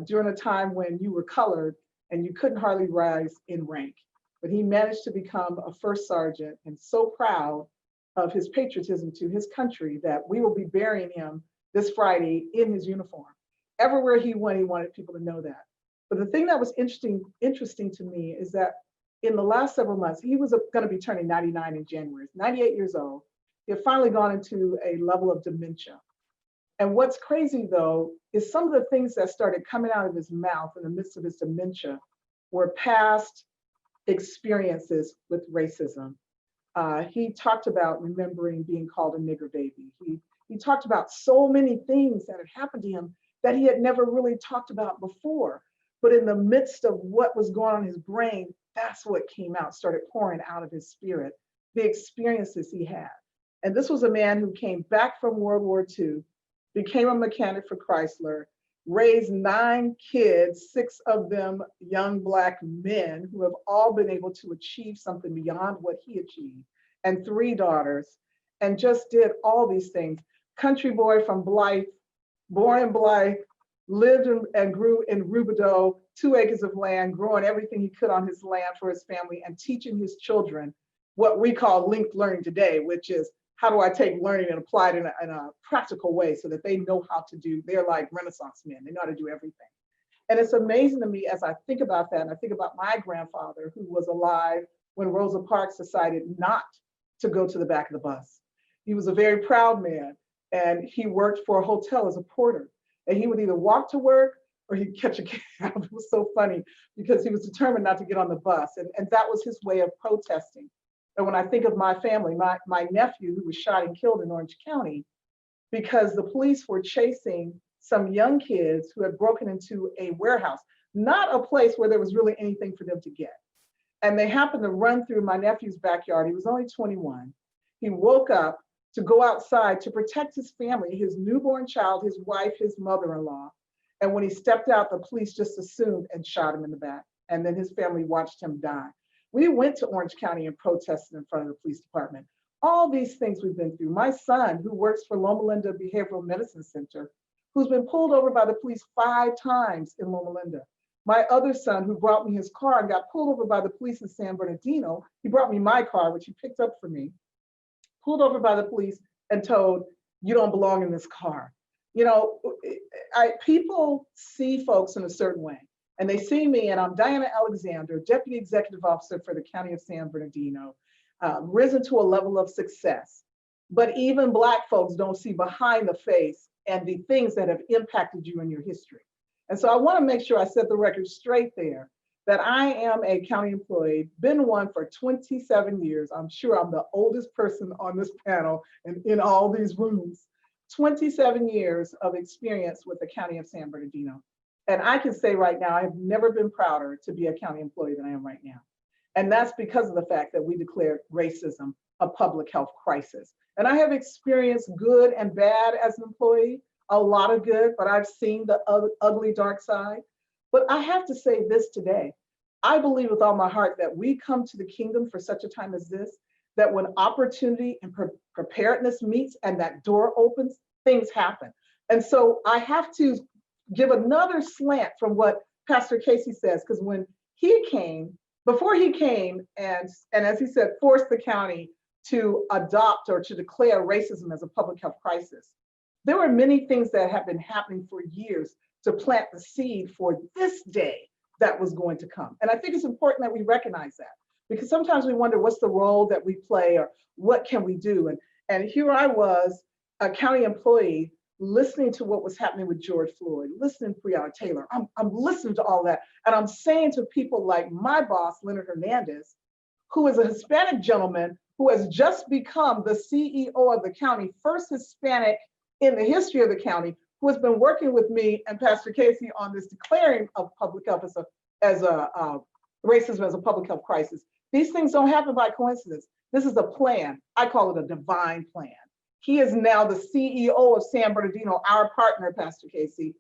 during a time when you were colored and you couldn't hardly rise in rank. But he managed to become a first sergeant, and so proud of his patriotism to his country that we will be burying him this Friday in his uniform. Everywhere he went, he wanted people to know that. But the thing that was interesting to me is that in the last several months, he was going to be turning 99 in January, 98 years old. He had finally gone into a level of dementia. And what's crazy though, is some of the things that started coming out of his mouth in the midst of his dementia were past experiences with racism. He talked about remembering being called a nigger baby. He talked about so many things that had happened to him that he had never really talked about before. But in the midst of what was going on in his brain, that's what came out, started pouring out of his spirit, the experiences he had. And this was a man who came back from World War II, became a mechanic for Chrysler, raised 9 kids, 6 of them young Black men who have all been able to achieve something beyond what he achieved, and 3 daughters, and just did all these things. Country boy from Blythe, born in Blythe, lived and grew in Rubidoux, 2 acres of land, growing everything he could on his land for his family, and teaching his children what we call linked learning today, which is how do I take learning and apply it in a practical way so that they know how to do, they're like Renaissance men, they know how to do everything. And it's amazing to me as I think about that, and I think about my grandfather who was alive when Rosa Parks decided not to go to the back of the bus. He was a very proud man, and he worked for a hotel as a porter. And he would either walk to work or he'd catch a cab. It was so funny because he was determined not to get on the bus. And that was his way of protesting. And when I think of my family, my nephew who was shot and killed in Orange County, because the police were chasing some young kids who had broken into a warehouse, not a place where there was really anything for them to get. And they happened to run through my nephew's backyard. He was only 21. He woke up to go outside to protect his family, his newborn child, his wife, his mother-in-law. And when he stepped out, the police just assumed and shot him in the back. And then his family watched him die. We went to Orange County and protested in front of the police department. All these things we've been through. My son, who works for Loma Linda Behavioral Medicine Center, who's been pulled over by the police 5 times in Loma Linda. My other son, who brought me his car and got pulled over by the police in San Bernardino, he brought me my car, which he picked up for me, pulled over by the police and told, you don't belong in this car. You know, people see folks in a certain way, and they see me, and I'm Diana Alexander, Deputy Executive Officer for the County of San Bernardino. risen to a level of success. But even Black folks don't see behind the face and the things that have impacted you in your history. And so I want to make sure I set the record straight there that I am a county employee, been one for 27 years. I'm sure I'm the oldest person on this panel and in all these rooms. 27 years of experience with the County of San Bernardino. And I can say right now, I have never been prouder to be a county employee than I am right now. And that's because of the fact that we declared racism a public health crisis. And I have experienced good and bad as an employee, a lot of good, but I've seen the ugly dark side. But I have to say this today. I believe with all my heart that we come to the kingdom for such a time as this, that when opportunity and preparedness meets and that door opens, things happen. And so I have to give another slant from what Pastor Casey says, because when he came, before he came and as he said, forced the county to adopt or to declare racism as a public health crisis, there were many things that have been happening for years to plant the seed for this day that was going to come. And I think it's important that we recognize that, because sometimes we wonder what's the role that we play or what can we do? And here I was, a county employee, listening to what was happening with George Floyd, listening to Breonna Taylor. I'm listening to all that. And I'm saying to people like my boss, Leonard Hernandez, who is a Hispanic gentleman who has just become the CEO of the county, first Hispanic in the history of the county, who has been working with me and Pastor Casey on this declaring of public health as a racism as a public health crisis. These things don't happen by coincidence. This is a plan. I call it a divine plan. He is now the CEO of San Bernardino, our partner, Pastor Casey.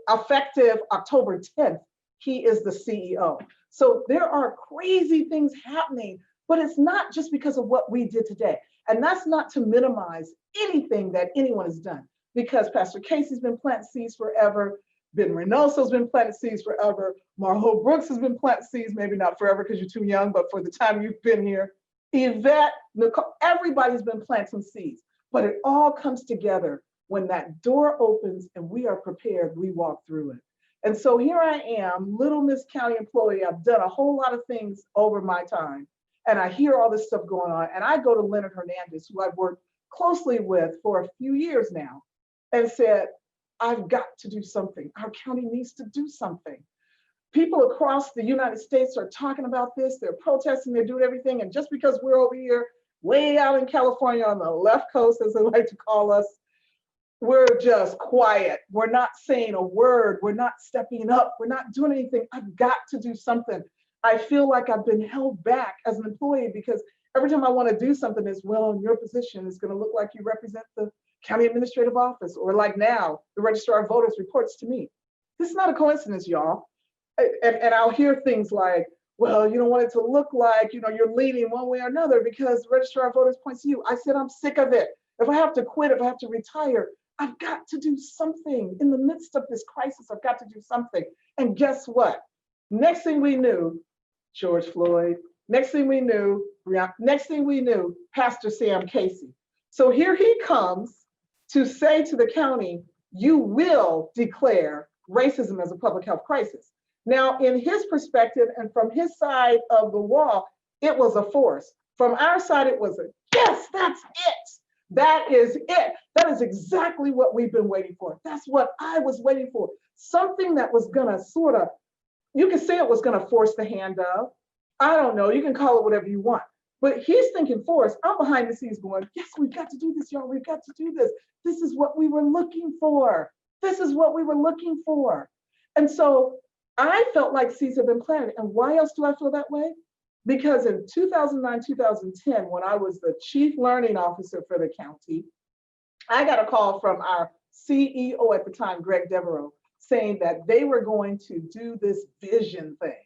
Effective October 10th, he is the CEO. So there are crazy things happening, but it's not just because of what we did today. And that's not to minimize anything that anyone has done, because Pastor Casey's been planting seeds forever. Ben Reynoso's been planting seeds forever. Marlo Brooks has been planting seeds, maybe not forever because you're too young, but for the time you've been here. Yvette, Nicole, everybody's been planting seeds. But it all comes together when that door opens and we are prepared, we walk through it. And so here I am, little Miss County employee. I've done a whole lot of things over my time. And I hear all this stuff going on. And I go to Leonard Hernandez, who I've worked closely with for a few years now, and said, I've got to do something. Our county needs to do something. People across the United States are talking about this. They're protesting, they're doing everything. And just because we're over here way out in California on the left coast, as they like to call us, we're just quiet. We're not saying a word. We're not stepping up. We're not doing anything. I've got to do something. I feel like I've been held back as an employee because every time I want to do something, it's, well, in your position, it's going to look like you represent the county administrative office, or like now, the Registrar of Voters reports to me. This is not a coincidence, y'all. And I'll hear things like, well, you don't want it to look like, you're leaning one way or another because the Registrar of Voters points to you. I said, I'm sick of it. If I have to quit, if I have to retire, I've got to do something. In the midst of this crisis, I've got to do something. And guess what? Next thing we knew, George Floyd. Next thing we knew, Pastor Sam Casey. So here he comes to say to the county, you will declare racism as a public health crisis. Now, in his perspective and from his side of the wall, it was a force. From our side, it was a, yes, that's it. That is it. That is exactly what we've been waiting for. That's what I was waiting for. Something that was gonna sort of, you can say it was gonna force the hand of. I don't know, you can call it whatever you want. But he's thinking force. I'm behind the scenes going, yes, we've got to do this, y'all. We've got to do this. This is what we were looking for. This is what we were looking for. And so I felt like seeds have been planted. And why else do I feel that way? Because in 2009, 2010, when I was the chief learning officer for the county, I got a call from our CEO at the time, Greg Devereaux, saying that they were going to do this vision thing,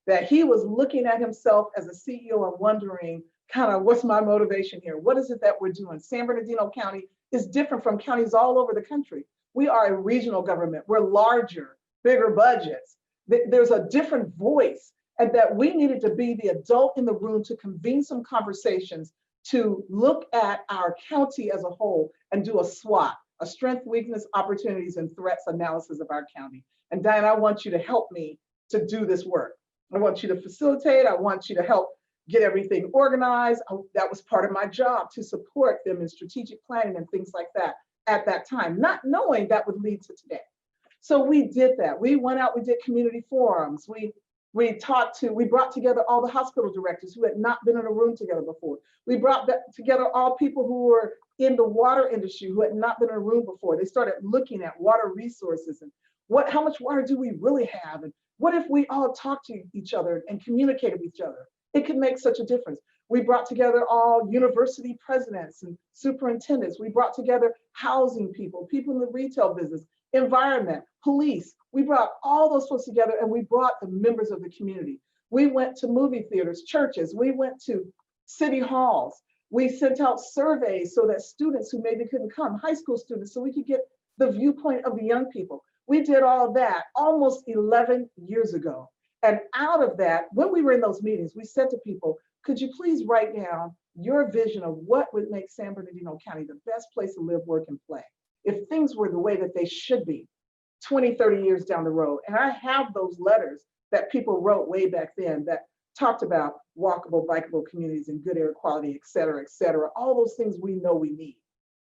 that he was looking at himself as a CEO and wondering, kind of, what's my motivation here? What is it that we're doing? San Bernardino County is different from counties all over the country. We are a regional government. We're larger, bigger budgets. There's a different voice, and that we needed to be the adult in the room to convene some conversations to look at our county as a whole and do a SWOT, a strength, weakness, opportunities, and threats analysis of our county. And Diane, I want you to help me to do this work. I want you to facilitate. I want you to help get everything organized. That was part of my job, to support them in strategic planning and things like that at that time, not knowing that would lead to today. So we did that. We went out, we did community forums. We brought together all the hospital directors who had not been in a room together before. We brought together all people who were in the water industry who had not been in a room before. They started looking at water resources and how much water do we really have? And what if we all talked to each other and communicated with each other? It could make such a difference. We brought together all university presidents and superintendents. We brought together housing people, people in the retail business, environment, police. We brought all those folks together, and we brought the members of the community. We went to movie theaters, churches. We went to city halls. We sent out surveys so that students who maybe couldn't come, high school students, so we could get the viewpoint of the young people. We did all that almost 11 years ago. And out of that, when we were in those meetings, we said to people, could you please write down your vision of what would make San Bernardino County the best place to live, work, and play if things were the way that they should be 20, 30 years down the road. And I have those letters that people wrote way back then that talked about walkable, bikeable communities and good air quality, et cetera, all those things we know we need.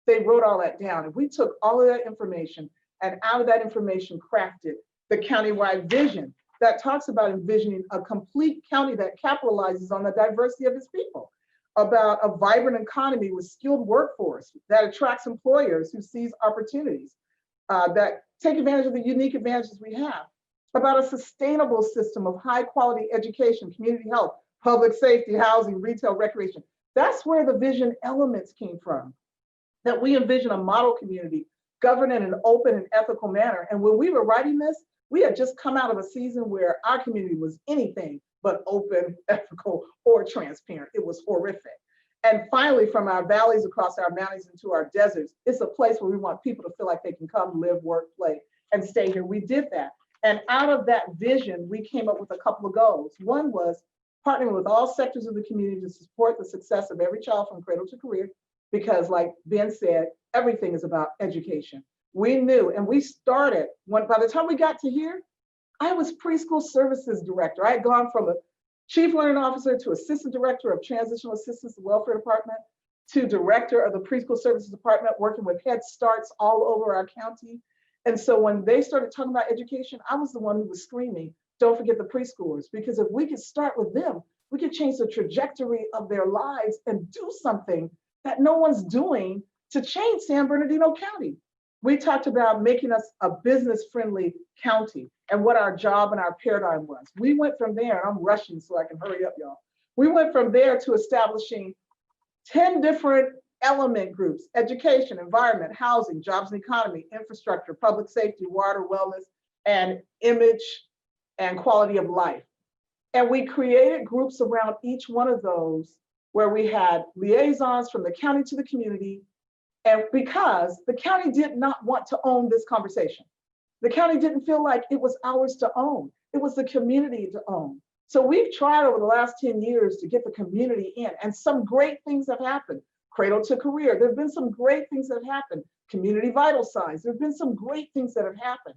They wrote all that down, and we took all of that information, and out of that information crafted the countywide vision that talks about envisioning a complete county that capitalizes on the diversity of its people, about a vibrant economy with skilled workforce that attracts employers who seize opportunities, that take advantage of the unique advantages we have, about a sustainable system of high quality education, community health, public safety, housing, retail, recreation. That's where the vision elements came from, that we envision a model community governed in an open and ethical manner. And when we were writing this, we had just come out of a season where our community was anything but open, ethical, or transparent. It was horrific. And finally, from our valleys across our mountains into our deserts, it's a place where we want people to feel like they can come, live, work, play, and stay here. We did that. And out of that vision, we came up with a couple of goals. One was partnering with all sectors of the community to support the success of every child from cradle to career, because like Ben said, everything is about education. We knew, and we started, by the time we got to here, I was preschool services director. I had gone from a chief learning officer to assistant director of transitional assistance and welfare department to director of the preschool services department, working with Head Starts all over our county. And so when they started talking about education, I was the one who was screaming, don't forget the preschoolers, because if we could start with them, we could change the trajectory of their lives and do something that no one's doing to change San Bernardino County. We talked about making us a business-friendly county and what our job and our paradigm was. We went from there, and I'm rushing so I can hurry up, y'all. We went from there to establishing 10 different element groups: education, environment, housing, jobs and economy, infrastructure, public safety, water, wellness, and image and quality of life. And we created groups around each one of those where we had liaisons from the county to the community. And because the county did not want to own this conversation, the county didn't feel like it was ours to own. It was the community to own. So we've tried over the last 10 years to get the community in, and some great things have happened. Cradle to career, there have been some great things that have happened. Community vital signs, there have been some great things that have happened.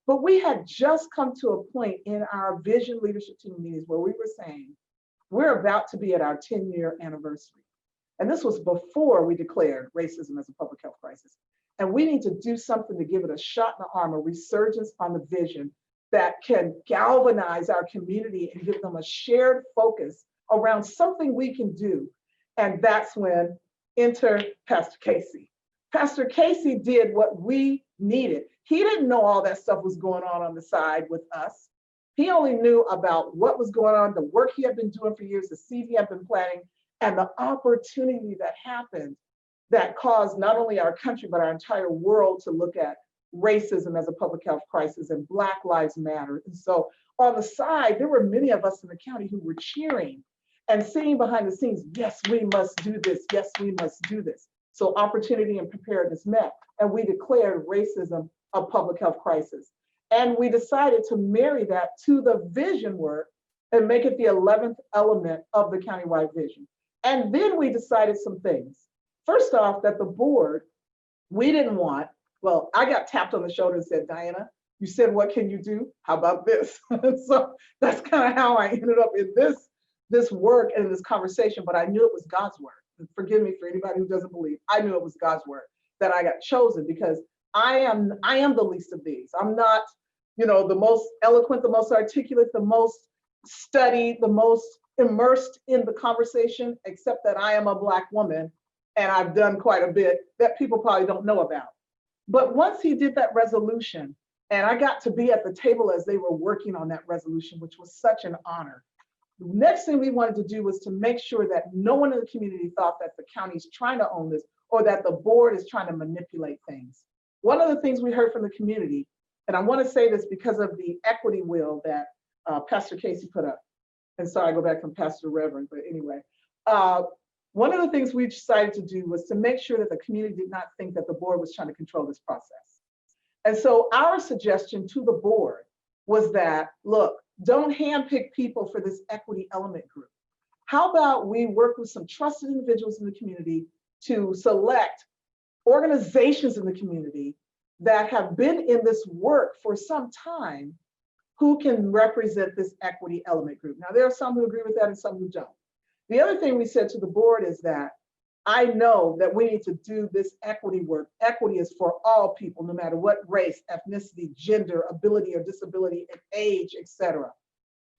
But we had just come to a point in our vision leadership team meetings where we were saying, we're about to be at our 10-year anniversary. And this was before we declared racism as a public health crisis. And we need to do something to give it a shot in the arm, a resurgence on the vision that can galvanize our community and give them a shared focus around something we can do. And that's when Pastor Casey. Pastor Casey did what we needed. He didn't know all that stuff was going on the side with us. He only knew about what was going on, the work he had been doing for years, the seed he had been planting, and the opportunity that happened that caused not only our country, but our entire world to look at racism as a public health crisis and Black Lives Matter. And so on the side, there were many of us in the county who were cheering and seeing behind the scenes, yes, we must do this. Yes, we must do this. So opportunity and preparedness met, and we declared racism a public health crisis. And we decided to marry that to the vision work and make it the 11th element of the countywide vision. And then we decided some things. First off, that the board, we didn't want, well, I got tapped on the shoulder and said, Diana, you said, what can you do? How about this? So that's kind of how I ended up in this this work and this conversation, but I knew it was God's work. Forgive me for anybody who doesn't believe. I knew it was God's work that I got chosen, because I am the least of these. I'm not, you know, the most eloquent, the most articulate, the most studied, the most immersed in the conversation, except that I am a Black woman and I've done quite a bit that people probably don't know about. But once he did that resolution, and I got to be at the table as they were working on that resolution, which was such an honor. The next thing we wanted to do was to make sure that no one in the community thought that the county's trying to own this or that the board is trying to manipulate things. One of the things we heard from the community, and I want to say this because of the equity wheel that Pastor Casey put up. And sorry, I go back from Pastor to Reverend, but anyway. One of the things we decided to do was to make sure that the community did not think that the board was trying to control this process. And so our suggestion to the board was that, look, don't handpick people for this equity element group. How about we work with some trusted individuals in the community to select organizations in the community that have been in this work for some time who can represent this equity element group. Now, there are some who agree with that and some who don't. The other thing we said to the board is that I know that we need to do this equity work. Equity is for all people, no matter what race, ethnicity, gender, ability or disability, and age, etc.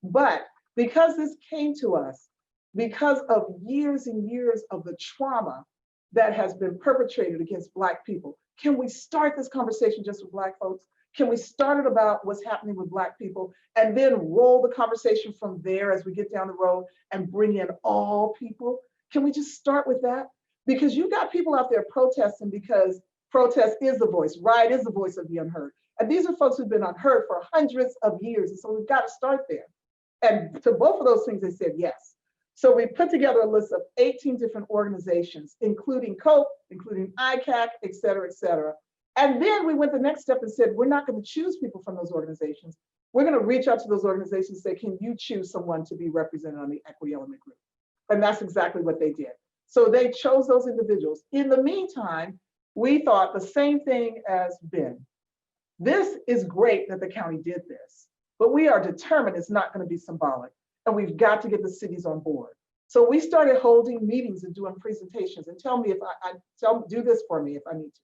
But because this came to us, because of years and years of the trauma that has been perpetrated against Black people, can we start this conversation just with Black folks? Can we start it about what's happening with Black people and then roll the conversation from there as we get down the road and bring in all people? Can we just start with that? Because you got people out there protesting because protest is the voice, riot is the voice of the unheard. And these are folks who've been unheard for hundreds of years. And so we've got to start there. And to both of those things, they said yes. So we put together a list of 18 different organizations, including COPE, including ICAC, et cetera, et cetera. And then we went the next step and said, we're not going to choose people from those organizations. We're going to reach out to those organizations and say, can you choose someone to be represented on the equity element group? And that's exactly what they did. So they chose those individuals. In the meantime, we thought the same thing as Ben. This is great that the county did this, but we are determined it's not going to be symbolic. And we've got to get the cities on board. So we started holding meetings and doing presentations. And tell me if do this for me if I need to.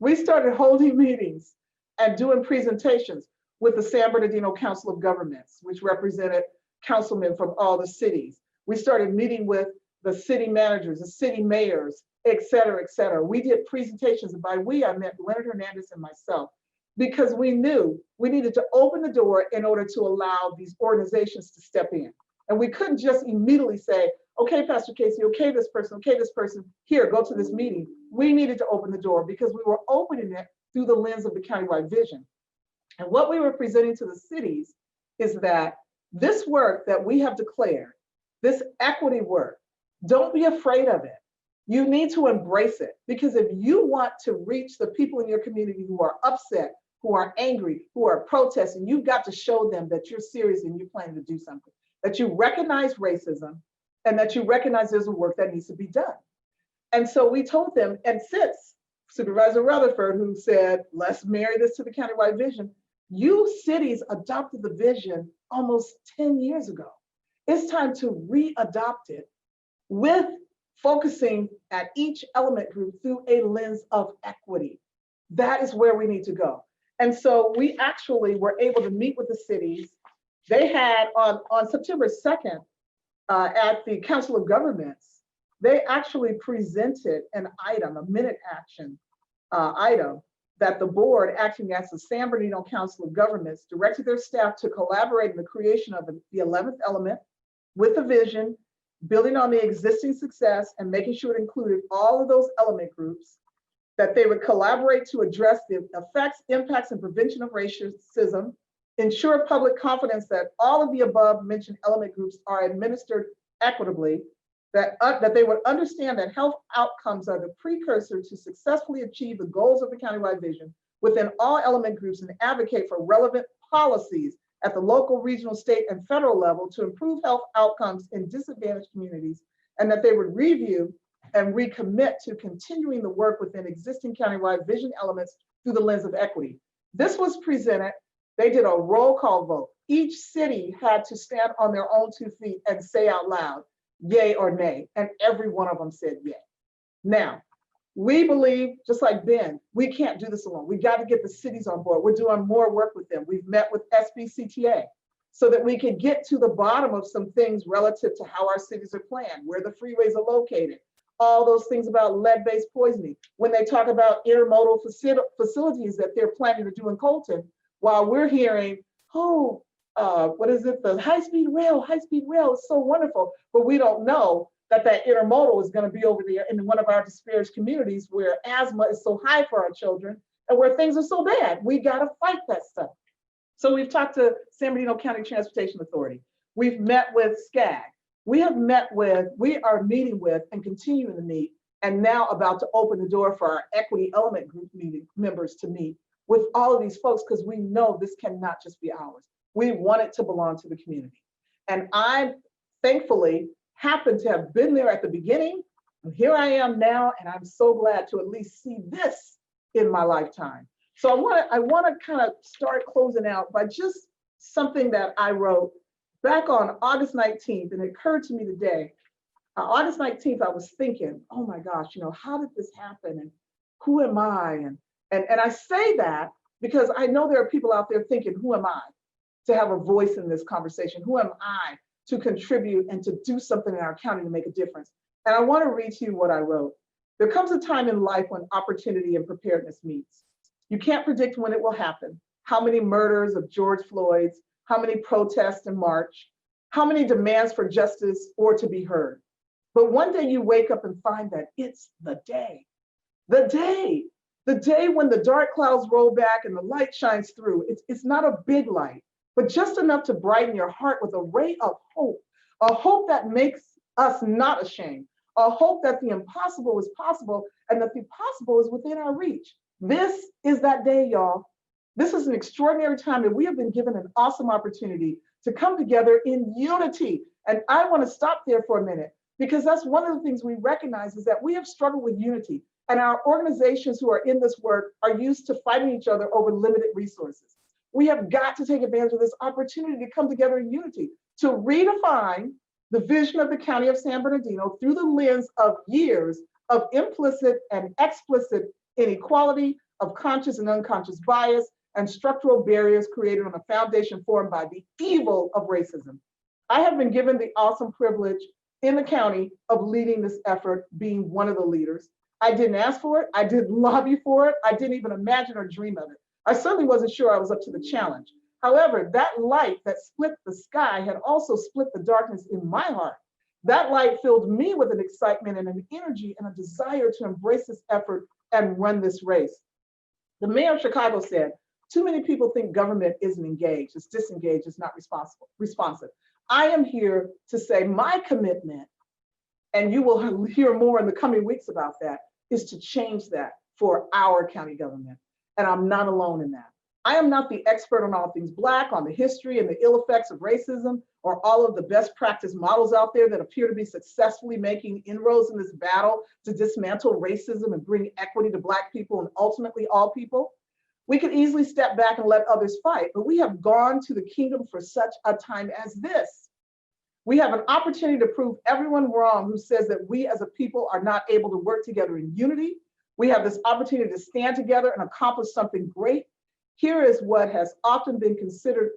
We started holding meetings and doing presentations with the San Bernardino Council of Governments, which represented councilmen from all the cities. We started meeting with the city managers, the city mayors, et cetera, et cetera. We did presentations, and by we, I meant Leonard Hernandez and myself, because we knew we needed to open the door in order to allow these organizations to step in. And we couldn't just immediately say, okay, Pastor Casey, okay, this person, here, go to this meeting. We needed to open the door because we were opening it through the lens of the countywide vision. And what we were presenting to the cities is that this work that we have declared, this equity work, don't be afraid of it. You need to embrace it, because if you want to reach the people in your community who are upset, who are angry, who are protesting, you've got to show them that you're serious and you're planning to do something, that you recognize racism and that you recognize there's a work that needs to be done. And so we told them, and since Supervisor Rutherford, who said, let's marry this to the countywide vision, you cities adopted the vision almost 10 years ago. It's time to re-adopt it with focusing at each element group through a lens of equity. That is where we need to go. And so we actually were able to meet with the cities. They had on September 2nd at the Council of Governments, they actually presented an item, a minute action item that the board, acting as the San Bernardino Council of Governments, directed their staff to collaborate in the creation of the 11th element with the vision, building on the existing success and making sure it included all of those element groups, that they would collaborate to address the effects, impacts, and prevention of racism, ensure public confidence that all of the above mentioned element groups are administered equitably, that they would understand that health outcomes are the precursor to successfully achieve the goals of the countywide vision within all element groups, and advocate for relevant policies at the local, regional, state, and federal level to improve health outcomes in disadvantaged communities, and that they would review and recommit to continuing the work within existing countywide vision elements through the lens of equity. This was presented. They did a roll call vote. Each city had to stand on their own 2 feet and say out loud, yay or nay. And every one of them said yay. Now, we believe, just like Ben, we can't do this alone. We got to get the cities on board. We're doing more work with them. We've met with SBCTA so that we can get to the bottom of some things relative to how our cities are planned, where the freeways are located, all those things about lead-based poisoning. When they talk about intermodal facilities that they're planning to do in Colton, while we're hearing, oh, what is it? The high-speed rail is so wonderful, but we don't know that intermodal is going to be over there in one of our disparaged communities where asthma is so high for our children and where things are so bad. We got to fight that stuff. So we've talked to San Bernardino County Transportation Authority. We've met with SCAG. We are meeting with and continuing to meet, and now about to open the door for our equity element group members to meet with all of these folks, because we know this cannot just be ours. We want it to belong to the community. And I thankfully happen to have been there at the beginning, and here I am now, and I'm so glad to at least see this in my lifetime. So I want to kind of start closing out by just something that I wrote back on August 19th, and it occurred to me today. August 19th, I was thinking, oh my gosh, how did this happen, and who am I? And I say that because I know there are people out there thinking, who am I to have a voice in this conversation? Who am I to contribute and to do something in our county to make a difference? And I want to read to you what I wrote. There comes a time in life when opportunity and preparedness meets. You can't predict when it will happen, how many murders of George Floyd's, how many protests and march, how many demands for justice or to be heard. But one day you wake up and find that it's the day when the dark clouds roll back and the light shines through. It's not a big light, but just enough to brighten your heart with a ray of hope, a hope that makes us not ashamed, a hope that the impossible is possible and that the possible is within our reach. This is that day, y'all. This is an extraordinary time, and we have been given an awesome opportunity to come together in unity. And I want to stop there for a minute, because that's one of the things we recognize is that we have struggled with unity, and our organizations who are in this work are used to fighting each other over limited resources. We have got to take advantage of this opportunity to come together in unity, to redefine the vision of the County of San Bernardino through the lens of years of implicit and explicit inequality, of conscious and unconscious bias, and structural barriers created on a foundation formed by the evil of racism. I have been given the awesome privilege in the county of leading this effort, being one of the leaders. I didn't ask for it. I didn't lobby for it. I didn't even imagine or dream of it. I certainly wasn't sure I was up to the challenge. However, that light that split the sky had also split the darkness in my heart. That light filled me with an excitement and an energy and a desire to embrace this effort and run this race. The mayor of Chicago said, too many people think government isn't engaged, it's disengaged, it's not responsive. I am here to say my commitment, and you will hear more in the coming weeks about that, is to change that for our county government. And I'm not alone in that. I am not the expert on all things Black, on the history and the ill effects of racism, or all of the best practice models out there that appear to be successfully making inroads in this battle to dismantle racism and bring equity to Black people and ultimately all people. We could easily step back and let others fight, but we have gone to the kingdom for such a time as this. We have an opportunity to prove everyone wrong who says that we as a people are not able to work together in unity. We have this opportunity to stand together and accomplish something great. Here is what has often been considered,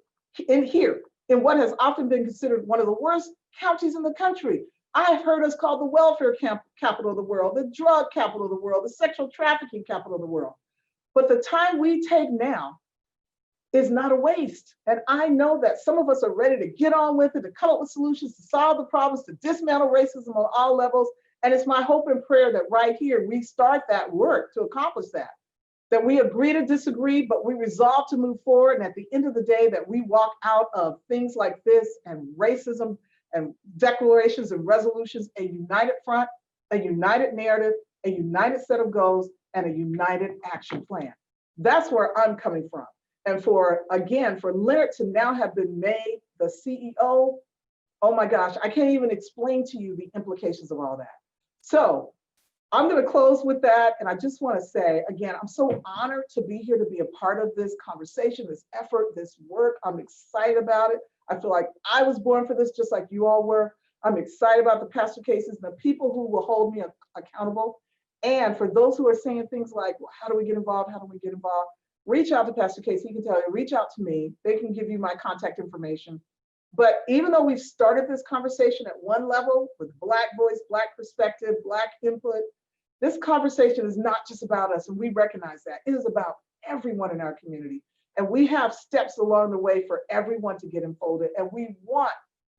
in what has often been considered one of the worst counties in the country. I've heard us called the welfare capital of the world, the drug capital of the world, the sexual trafficking capital of the world. But the time we take now is not a waste. And I know that some of us are ready to get on with it, to come up with solutions, to solve the problems, to dismantle racism on all levels. And it's my hope and prayer that right here, we start that work to accomplish that we agree to disagree, but we resolve to move forward. And at the end of the day, that we walk out of things like this and racism and declarations and resolutions, a united front, a united narrative, a united set of goals, and a united action plan. That's where I'm coming from. And for Leonard to now have been made the CEO, oh my gosh, I can't even explain to you the implications of all that. So I'm going to close with that. And I just want to say, again, I'm so honored to be here, to be a part of this conversation, this effort, this work. I'm excited about it. I feel like I was born for this, just like you all were. I'm excited about the Pastor Casey's and the people who will hold me accountable. And for those who are saying things like, well, how do we get involved? How do we get involved? Reach out to Pastor Casey. He can tell you, reach out to me. They can give you my contact information. But even though we've started this conversation at one level with Black voice, Black perspective, Black input, this conversation is not just about us, and we recognize that. It is about everyone in our community. And we have steps along the way for everyone to get enfolded. And we want,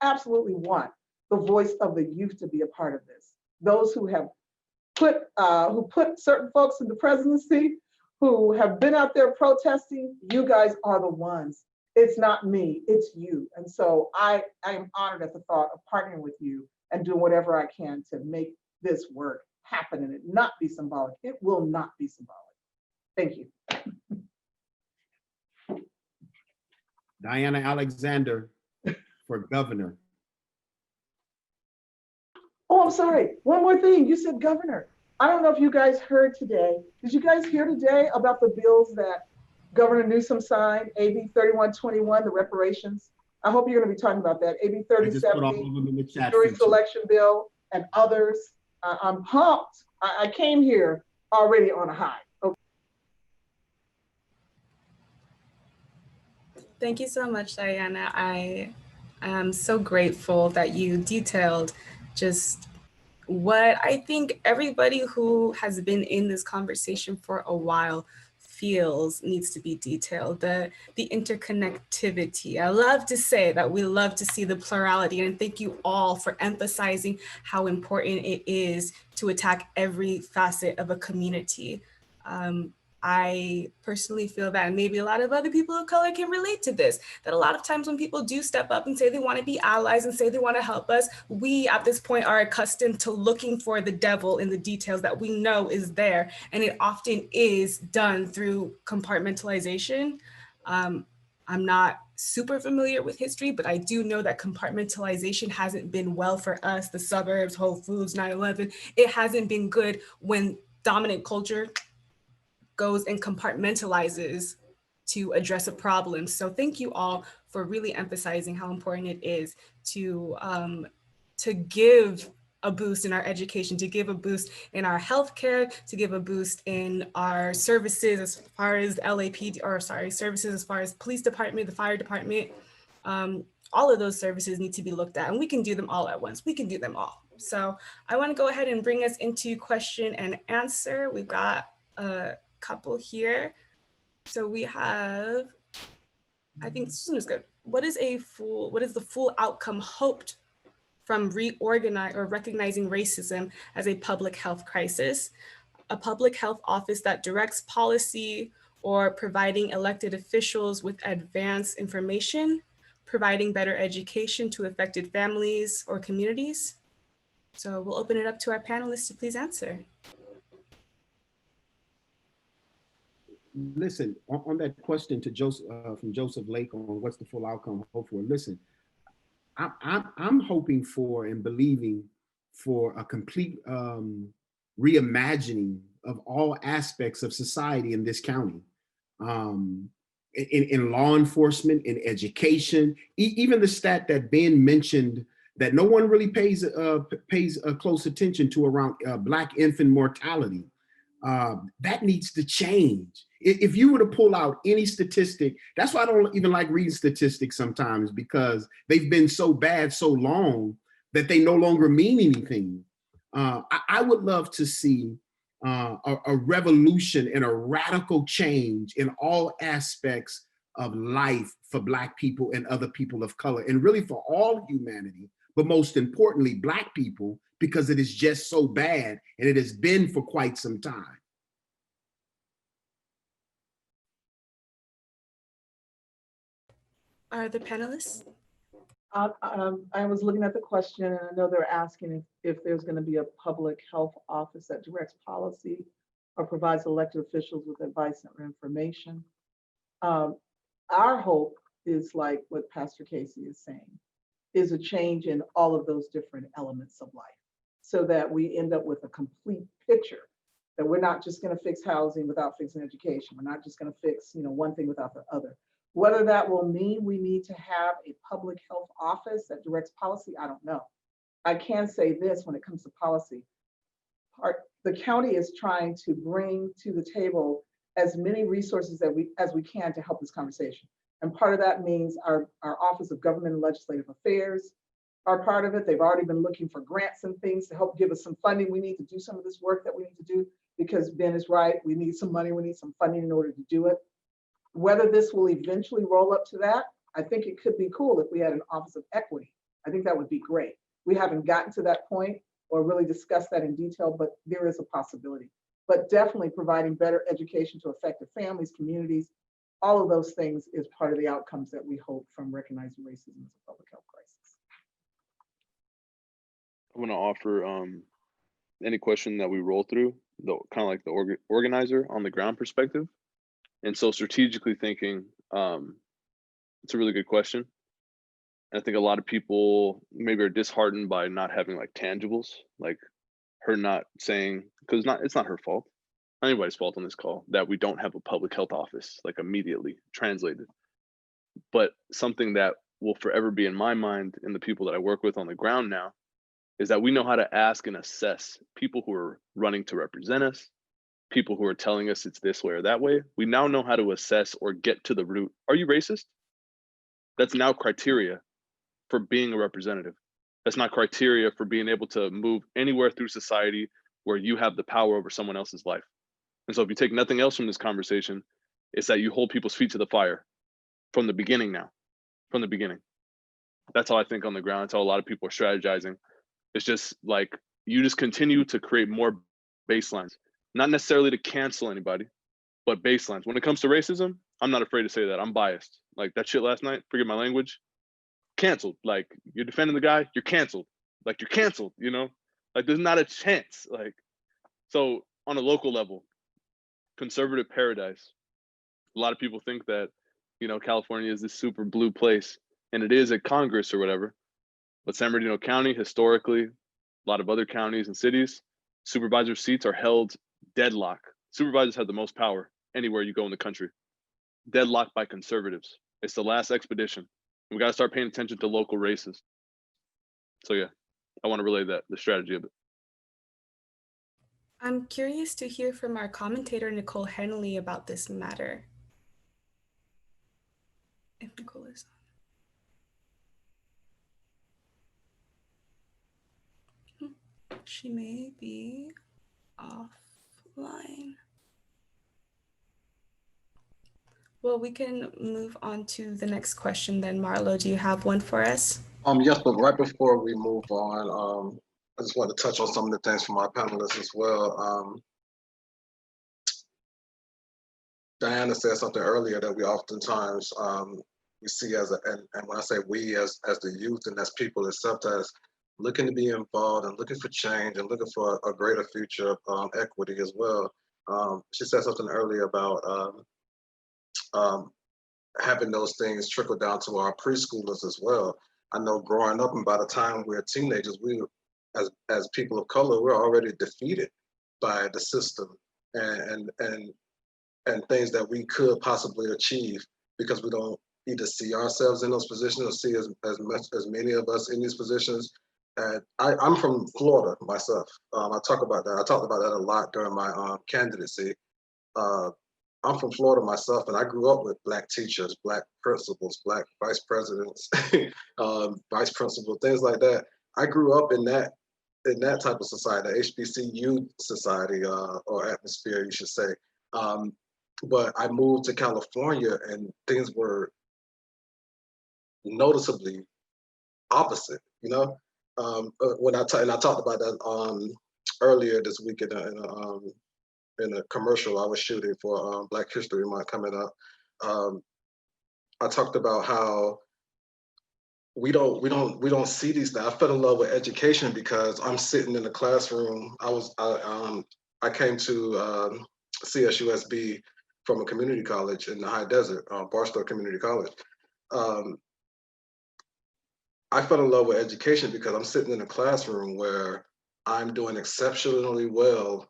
absolutely want, the voice of the youth to be a part of this. Those who have put certain folks in the presidency, who have been out there protesting, you guys are the ones. It's not me, it's you. And so I am honored at the thought of partnering with you and doing whatever I can to make this work happen and it not be symbolic. It will not be symbolic. Thank you. Diana Alexander for governor. Oh, I'm sorry. One more thing. You said governor. I don't know if you guys heard today. Did you guys hear today about the bills that Governor Newsom signed, AB 3121, the reparations? I hope you're going to be talking about that. AB 3070, jury selection bill, and others. I'm pumped. I came here already on a high. Okay. Thank you so much, Diana. I am so grateful that you detailed just what I think everybody who has been in this conversation for a while feels needs to be detailed, the interconnectivity. I love to say that we love to see the plurality, and thank you all for emphasizing how important it is to attack every facet of a community. I personally feel that, and maybe a lot of other people of color can relate to this, that a lot of times when people do step up and say they want to be allies and say they want to help us, we at this point are accustomed to looking for the devil in the details that we know is there. And it often is done through compartmentalization. I'm not super familiar with history, but I do know that compartmentalization hasn't been well for us, the suburbs, Whole Foods, 9/11. It hasn't been good when dominant culture goes and compartmentalizes to address a problem. So thank you all for really emphasizing how important it is to give a boost in our education, to give a boost in our healthcare, to give a boost in our services as far as LAPD, or sorry, services as far as police department, the fire department. All of those services need to be looked at, and we can do them all at once. We can do them all. So I want to go ahead and bring us into question and answer. We've got a couple here. So we have, I think this one is good. What is the full outcome hoped from recognizing racism as a public health crisis? A public health office that directs policy, or providing elected officials with advanced information, providing better education to affected families or communities? So we'll open it up to our panelists to please answer. Listen, on that question to Joseph, from Joseph Lake on what's the full outcome hope for, listen, I'm hoping for and believing for a complete reimagining of all aspects of society in this county, in law enforcement, in education, even the stat that Ben mentioned that no one really pays close attention to around Black infant mortality. That needs to change. If you were to pull out any statistic, that's why I don't even like reading statistics sometimes, because they've been so bad so long that they no longer mean anything. I would love to see a revolution and a radical change in all aspects of life for Black people and other people of color, and really for all humanity, but most importantly, Black people, because it is just so bad and it has been for quite some time. Are the panelists? I was looking at the question, and I know they're asking if there's going to be a public health office that directs policy or provides elected officials with advice or information. Our hope is, like what Pastor Casey is saying, is a change in all of those different elements of life. so that we end up with a complete picture, that we're not just going to fix housing without fixing education. We're not just going to fix, one thing without the other. Whether that will mean we need to have a public health office that directs policy, I don't know. I can say this when it comes to policy. The county is trying to bring to the table as many resources as we can to help this conversation. And part of that means our Office of Government and Legislative Affairs are part of it. They've already been looking for grants and things to help give us some funding. We need to do some of this work that we need to do because Ben is right. We need some money, we need some funding in order to do it. Whether this will eventually roll up to that, I think it could be cool if we had an Office of Equity. I think that would be great. We haven't gotten to that point or really discussed that in detail, but there is a possibility. But definitely providing better education to affected families, communities, all of those things is part of the outcomes that we hope from recognizing racism as a public health crisis. I want to offer any question that we roll through, kind of like the organizer on the ground perspective. And so strategically thinking, it's a really good question. And I think a lot of people maybe are disheartened by not having like tangibles, like her not saying, because it's not her fault, not anybody's fault on this call, that we don't have a public health office, like immediately translated. But something that will forever be in my mind and the people that I work with on the ground now is that we know how to ask and assess people who are running to represent us, people who are telling us it's this way or that way. We now know how to assess or get to the root. Are you racist? That's now criteria for being a representative. That's not criteria for being able to move anywhere through society where you have the power over someone else's life. And so if you take nothing else from this conversation, it's that you hold people's feet to the fire from the beginning now, from the beginning. That's how I think on the ground. That's how a lot of people are strategizing. It's just like, you just continue to create more baselines, not necessarily to cancel anybody, but baselines. When it comes to racism, I'm not afraid to say that. I'm biased. Like that shit last night, forget my language, canceled. Like you're defending the guy, you're canceled. Like you're canceled, like there's not a chance. Like, so on a local level, conservative paradise. A lot of people think that, California is this super blue place, and it is at Congress or whatever. But San Bernardino County, historically, a lot of other counties and cities, supervisor seats are held deadlock. Supervisors have the most power anywhere you go in the country. Deadlocked by conservatives. It's the last expedition. We got to start paying attention to local races. So yeah, I want to relay that, the strategy of it. I'm curious to hear from our commentator, Nicole Henley, about this matter. If Nicole is on. She may be offline. Well, we can move on to the next question then. Marlo, do you have one for us? Yes, but right before we move on, I just want to touch on some of the things from our panelists as well. Diana said something earlier that we oftentimes we see as and when I say we as the youth and as people itself, as looking to be involved and looking for change and looking for a greater future of equity as well. She said something earlier about having those things trickle down to our preschoolers as well. I know growing up and by the time we're teenagers, we as people of color, we're already defeated by the system and things that we could possibly achieve because we don't either see ourselves in those positions or see as many of us in these positions. And I'm from Florida myself. I talked about that a lot during my candidacy. I'm from Florida myself, and I grew up with Black teachers, Black principals, Black vice presidents, vice principals, things like that. I grew up in that type of society, HBCU society or atmosphere, you should say. But I moved to California, and things were noticeably opposite. When I talked about that earlier this week in a commercial I was shooting for Black History Month coming up. I talked about how we don't see these things. I fell in love with education because I'm sitting in the classroom. I came to CSUSB from a community college in the high desert, Barstow Community College. I fell in love with education because I'm sitting in a classroom where I'm doing exceptionally well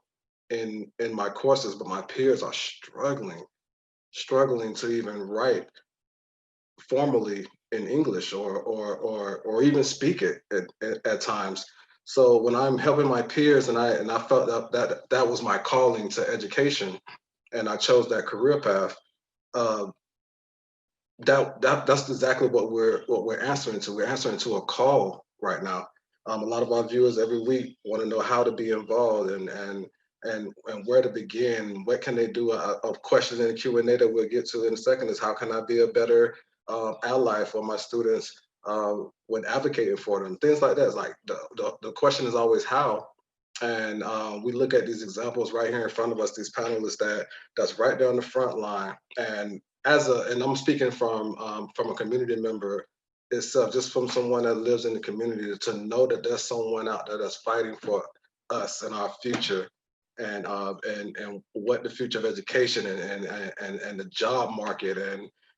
in my courses, but my peers are struggling to even write formally in English or even speak it at times. So when I'm helping my peers, and I felt that was my calling to education, and I chose that career path. Uh, that's exactly what we're answering to. We're answering to a call right now. A lot of our viewers every week want to know how to be involved and where to begin. What can they do? A question in the Q&A that we'll get to in a second is, how can I be a better ally for my students when advocating for them? Things like that. It's like the question is always how. And we look at these examples right here in front of us, these panelists that's right there on the front line. And and I'm speaking from a community member itself, just from someone that lives in the community, to know that there's someone out there that's fighting for us and our future, and what the future of education and the job market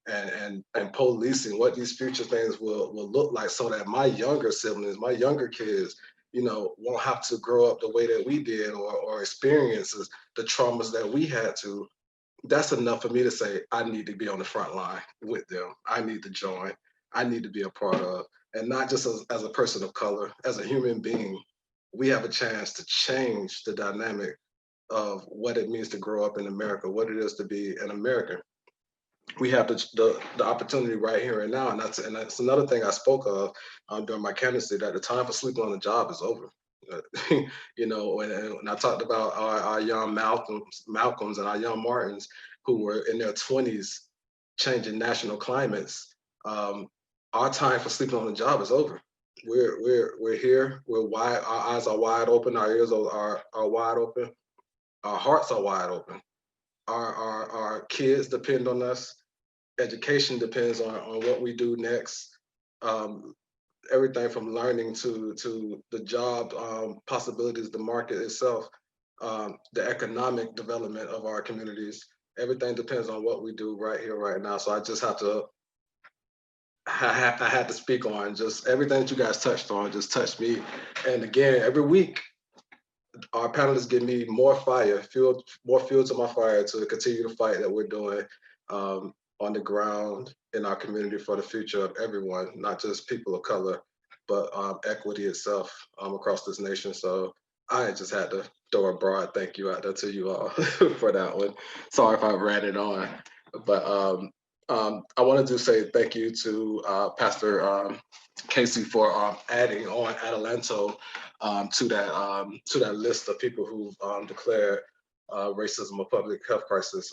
and policing, what these future things will look like, so that my younger siblings, my younger kids, won't have to grow up the way that we did, or experiences the traumas that we had to. That's enough for me to say, I need to be on the front line with them. I need to join. I need to be a part of, and not just as a person of color, as a human being. We have a chance to change the dynamic of what it means to grow up in America, what it is to be an American. We have the opportunity right here and now, and that's another thing I spoke of during my candidacy, that the time for sleeping on the job is over. When I talked about our young Malcolms and our young Martins who were in their 20s changing national climates, our time for sleeping on the job is over. We're here. We're wide. Our eyes are wide open. Our ears are wide open. Our hearts are wide open. Our kids depend on us. Education depends on what we do next. Everything from learning to the job possibilities, the market itself, the economic development of our communities. Everything depends on what we do right here, right now. So I just I had to speak on just everything that you guys touched on, just touched me. And again, every week, our panelists give me more fuel to my fire to continue the fight that we're doing on the ground in our community for the future of everyone, not just people of color, but equity itself across this nation. So I just had to throw a broad thank you out there to you all for that one. Sorry if I ran it on, but I wanted to say thank you to Pastor Casey for adding on Adelanto to that list of people who've declared racism a public health crisis.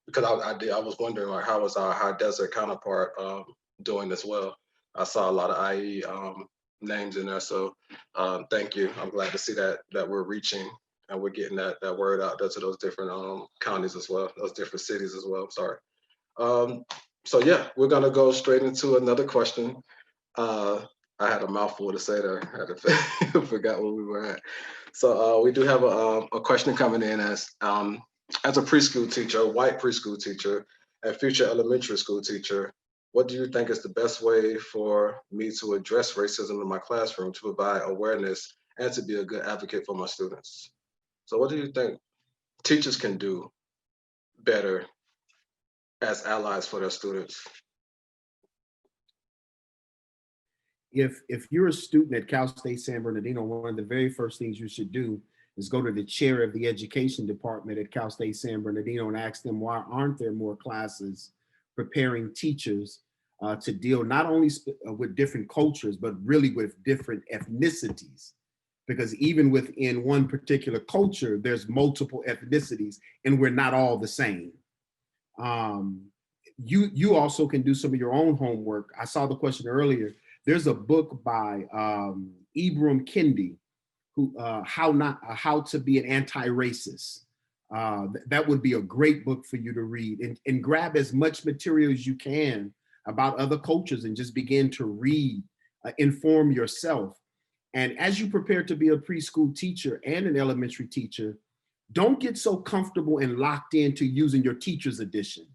Because I was wondering, like, how was our high desert counterpart doing as well? I saw a lot of IE names in there, so thank you. I'm glad to see that we're reaching and we're getting that word out there to those different counties as well, those different cities as well. Sorry. So yeah, we're gonna go straight into another question. I had a mouthful to say there. I had to forgot where we were at. So we do have a question coming in as a preschool teacher, a white preschool teacher, and future elementary school teacher. What do you think is the best way for me to address racism in my classroom, to provide awareness, and to be a good advocate for my students? So what do you think teachers can do better as allies for their students? If you're a student at Cal State San Bernardino, one of the very first things you should do is go to the chair of the education department at Cal State San Bernardino and ask them, why aren't there more classes preparing teachers to deal not only with different cultures, but really with different ethnicities? Because even within one particular culture, there's multiple ethnicities and we're not all the same. You also can do some of your own homework. I saw the question earlier. There's a book by Ibram Kendi, who how to be an anti-racist. That would be a great book for you to read, and grab as much material as you can about other cultures and just begin to read, inform yourself. And as you prepare to be a preschool teacher and an elementary teacher, don't get so comfortable and locked into using your teacher's edition.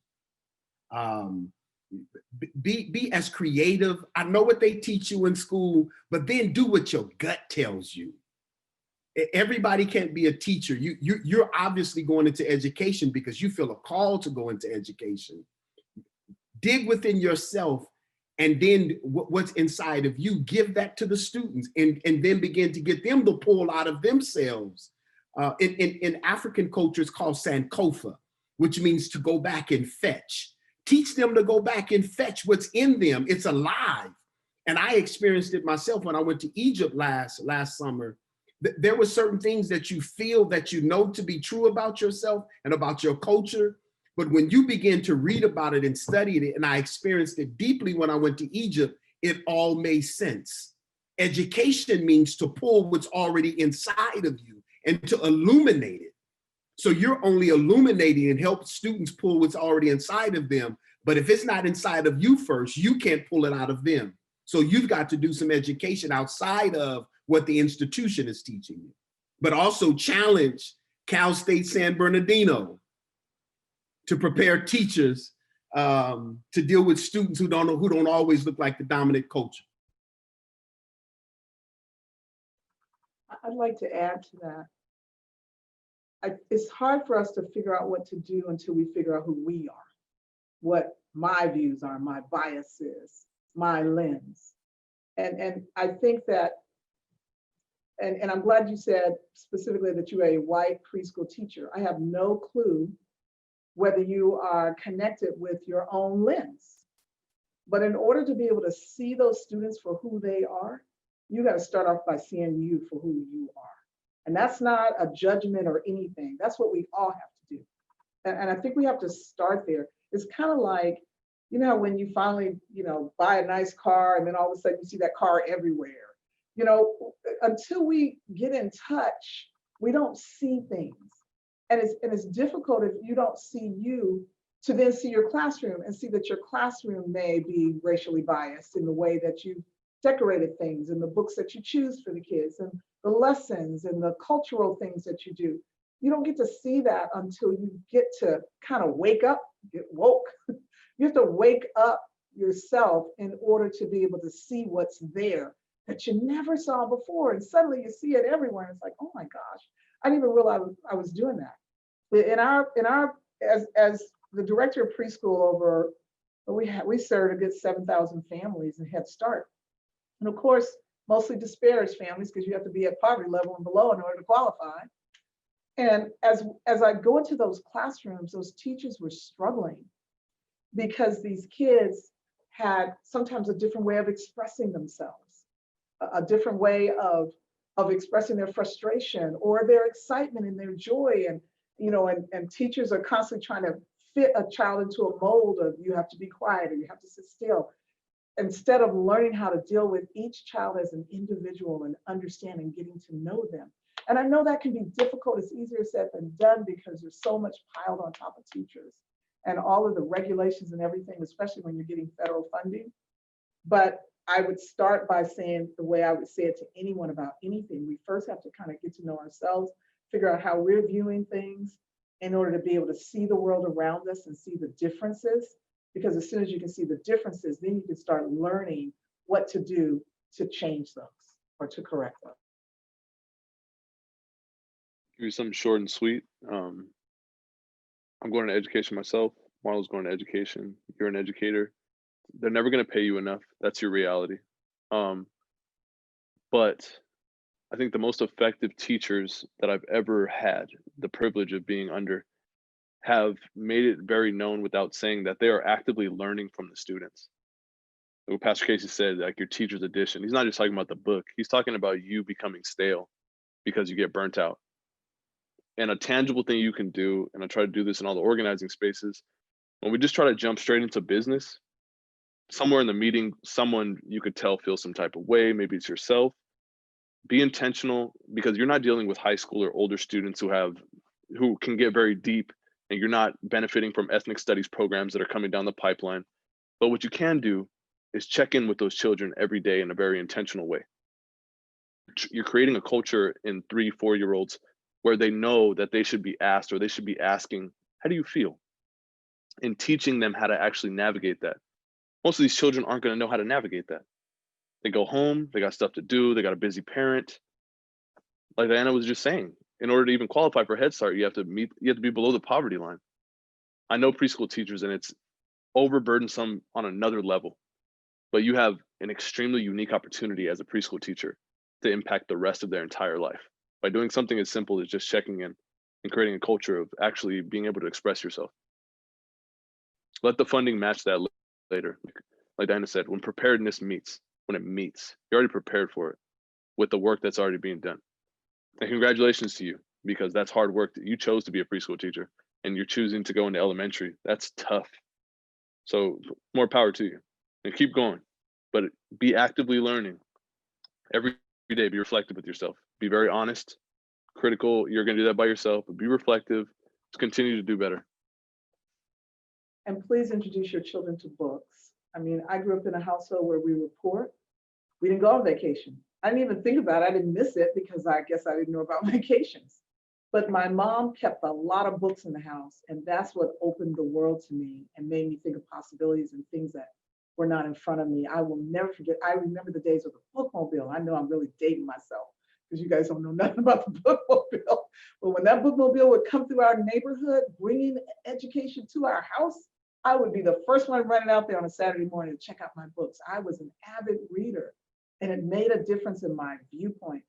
Be as creative. I know what they teach you in school, but then do what your gut tells you. Everybody can't be a teacher. You're obviously going into education because you feel a call to go into education. Dig within yourself, and then what's inside of you, give that to the students, and then begin to get them to pull out of themselves. In African culture, it's called Sankofa, which means to go back and fetch. Teach them to go back and fetch what's in them. It's alive. And I experienced it myself when I went to Egypt last summer. There were certain things that you feel that you know to be true about yourself and about your culture. But when you begin to read about it and study it, and I experienced it deeply when I went to Egypt, it all made sense. Education means to pull what's already inside of you and to illuminate it. So you're only illuminating and help students pull what's already inside of them. But if it's not inside of you first, you can't pull it out of them. So you've got to do some education outside of what the institution is teaching you, but also challenge Cal State San Bernardino to prepare teachers to deal with students who don't always look like the dominant culture. I'd like to add to that. It's hard for us to figure out what to do until we figure out who we are, what my views are, my biases, my lens. And I think that, and I'm glad you said specifically that you are a white preschool teacher. I have no clue whether you are connected with your own lens. But in order to be able to see those students for who they are, you got to start off by seeing you for who you are. And that's not a judgment or anything. That's what we all have to do. And I think we have to start there. It's kind of like, you know, when you finally, buy a nice car and then all of a sudden you see that car everywhere. Until we get in touch, we don't see things. And it's difficult if you don't see you to then see your classroom and see that your classroom may be racially biased in the way that you decorated things and the books that you choose for the kids and the lessons and the cultural things that you do. You don't get to see that until you get to kind of wake up, get woke. You have to wake up yourself in order to be able to see what's there that you never saw before. And suddenly you see it everywhere. And it's like, oh my gosh, I didn't even realize I was doing that. As the director of preschool we served a good 7,000 families in Head Start. And of course, mostly disparaged families because you have to be at poverty level and below in order to qualify. And as I go into those classrooms, those teachers were struggling because these kids had sometimes a different way of expressing themselves, a different way of expressing their frustration or their excitement and their joy. And teachers are constantly trying to fit a child into a mold of you have to be quiet or you have to sit still, instead of learning how to deal with each child as an individual and understanding, getting to know them. And I know that can be difficult. It's easier said than done because there's so much piled on top of teachers and all of the regulations and everything, especially when you're getting federal funding. But I would start by saying the way I would say it to anyone about anything. We first have to kind of get to know ourselves, figure out how we're viewing things in order to be able to see the world around us and see the differences. Because as soon as you can see the differences, then you can start learning what to do to change those or to correct them. Give you something short and sweet. I'm going to education myself. Marlo's going to education. You're an educator. They're never going to pay you enough. That's your reality. But I think the most effective teachers that I've ever had the privilege of being under have made it very known without saying that they are actively learning from the students. What Pastor Casey said, like your teacher's edition, he's not just talking about the book. He's talking about you becoming stale because you get burnt out. And a tangible thing you can do, and I try to do this in all the organizing spaces, when we just try to jump straight into business, somewhere in the meeting, someone you could tell feels some type of way, maybe it's yourself. Be intentional, because you're not dealing with high school or older students who can get very deep, and you're not benefiting from ethnic studies programs that are coming down the pipeline. But what you can do is check in with those children every day in a very intentional way. You're creating a culture in 3-4-year-olds where they know that they should be asked, or they should be asking, how do you feel? And teaching them how to actually navigate that. Most of these children aren't going to know how to navigate that. They go home, they got stuff to do, they got a busy parent. like Diana was just saying, in order to even qualify for Head Start, you have to be below the poverty line. I know preschool teachers, and it's overburdensome on another level, but you have an extremely unique opportunity as a preschool teacher to impact the rest of their entire life by doing something as simple as just checking in and creating a culture of actually being able to express yourself. Let the funding match that later. Like Diana said, when preparedness meets, you're already prepared for it with the work that's already being done. And congratulations to you, because that's hard work. That you chose to be a preschool teacher and you're choosing to go into elementary. That's tough. So more power to you, and keep going, but be actively learning every day. Be reflective with yourself. Be very honest, critical. You're going to do that by yourself, but be reflective. To continue to do better. And please introduce your children to books. I mean, I grew up in a household where we were poor. We didn't go on vacation. I didn't even think about it. I didn't miss it because I guess I didn't know about vacations. But my mom kept a lot of books in the house, and that's what opened the world to me and made me think of possibilities and things that were not in front of me. I will never forget. I remember the days of the bookmobile. I know I'm really dating myself because you guys don't know nothing about the bookmobile. But when that bookmobile would come through our neighborhood, bringing education to our house, I would be the first one running out there on a Saturday morning to check out my books. I was an avid reader, and it made a difference in my viewpoint.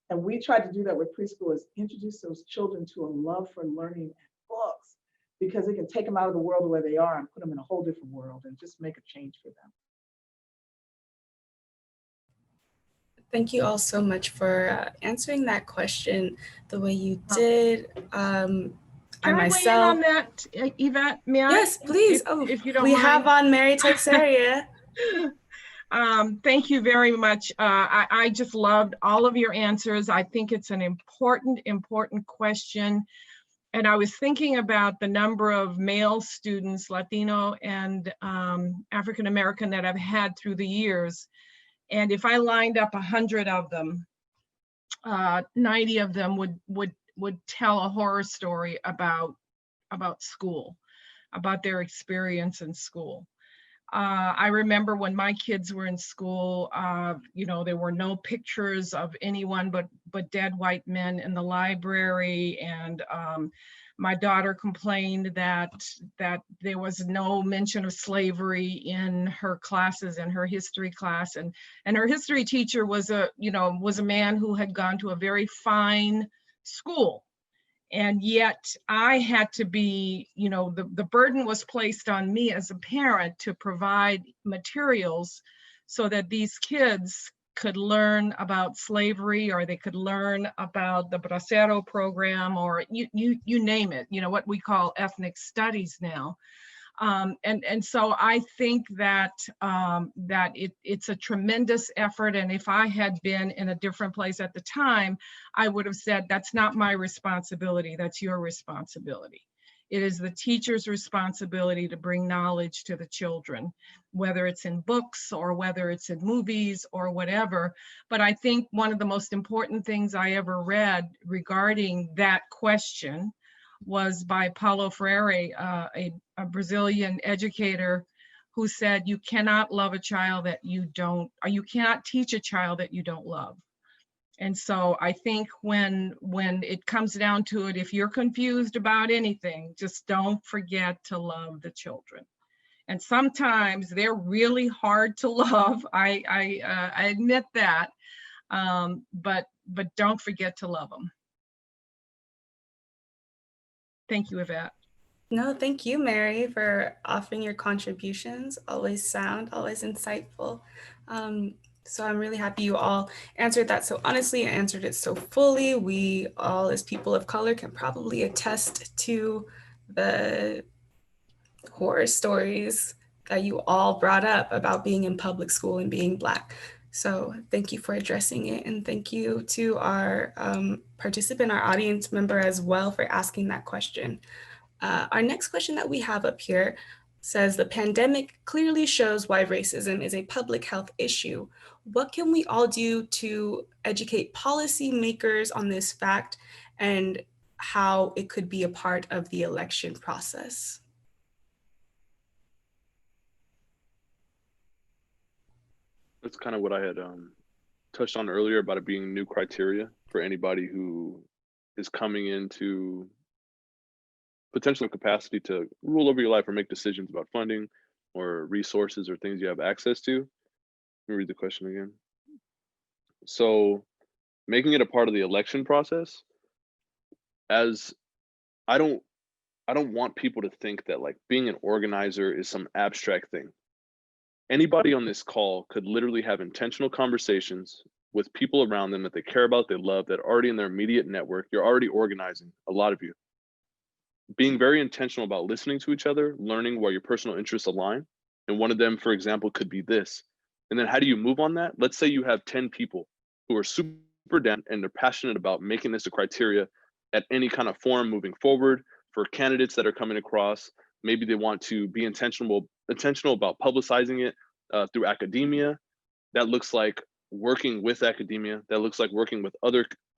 And we tried to do that with preschoolers, introduce those children to a love for learning and books, because it can take them out of the world where they are and put them in a whole different world and just make a change for them. Thank you all so much for answering that question the way you did. Can I weigh in on that, Yvette? May I? Yes, please. If you don't we mind. have on Mary Texeria. Thank you very much. I just loved all of your answers. I think it's an important question. And I was thinking about the number of male students, Latino and African American, that I've had through the years. And if I lined up 100 of them, 90 of them would tell a horror story about school, about their experience in school. I remember when my kids were in school, there were no pictures of anyone but dead white men in the library. And my daughter complained that there was no mention of slavery in her classes, in her history class. And her history teacher was a man who had gone to a very fine school. And yet I had to be, the burden was placed on me as a parent to provide materials so that these kids could learn about slavery, or they could learn about the Bracero program, or you name it, what we call ethnic studies now. And so I think that it's a tremendous effort. And if I had been in a different place at the time, I would have said, that's not my responsibility, that's your responsibility. It is the teacher's responsibility to bring knowledge to the children, whether it's in books or whether it's in movies or whatever. But I think one of the most important things I ever read regarding that question was by Paulo Freire, a Brazilian educator, who said, you cannot love a child that you don't, or you cannot teach a child that you don't love. And so I think when it comes down to it, if you're confused about anything, just don't forget to love the children. And sometimes they're really hard to love. I admit that, but don't forget to love them. Thank you, Yvette. No, thank you, Mary, for offering your contributions. Always sound, always insightful. So I'm really happy you all answered that so honestly and answered it so fully. We all, as people of color, can probably attest to the horror stories that you all brought up about being in public school and being Black. So thank you for addressing it. And thank you to our participant, our audience member as well, for asking that question. Our next question that we have up here says, the pandemic clearly shows why racism is a public health issue. What can we all do to educate policymakers on this fact and how it could be a part of the election process? That's kind of what I had touched on earlier about it being new criteria for anybody who is coming into potential capacity to rule over your life or make decisions about funding or resources or things you have access to. Let me read the question again. So making it a part of the election process, as I don't want people to think that like being an organizer is some abstract thing. Anybody on this call could literally have intentional conversations with people around them that they care about, they love, that are already in their immediate network. You're already organizing, a lot of you. Being very intentional about listening to each other, learning where your personal interests align. And one of them, for example, could be this. And then how do you move on that? Let's say you have 10 people who are super down and they're passionate about making this a criteria at any kind of forum moving forward for candidates that are coming across. Maybe they want to be intentional about publicizing it through academia. That looks like working with academia. That looks like working with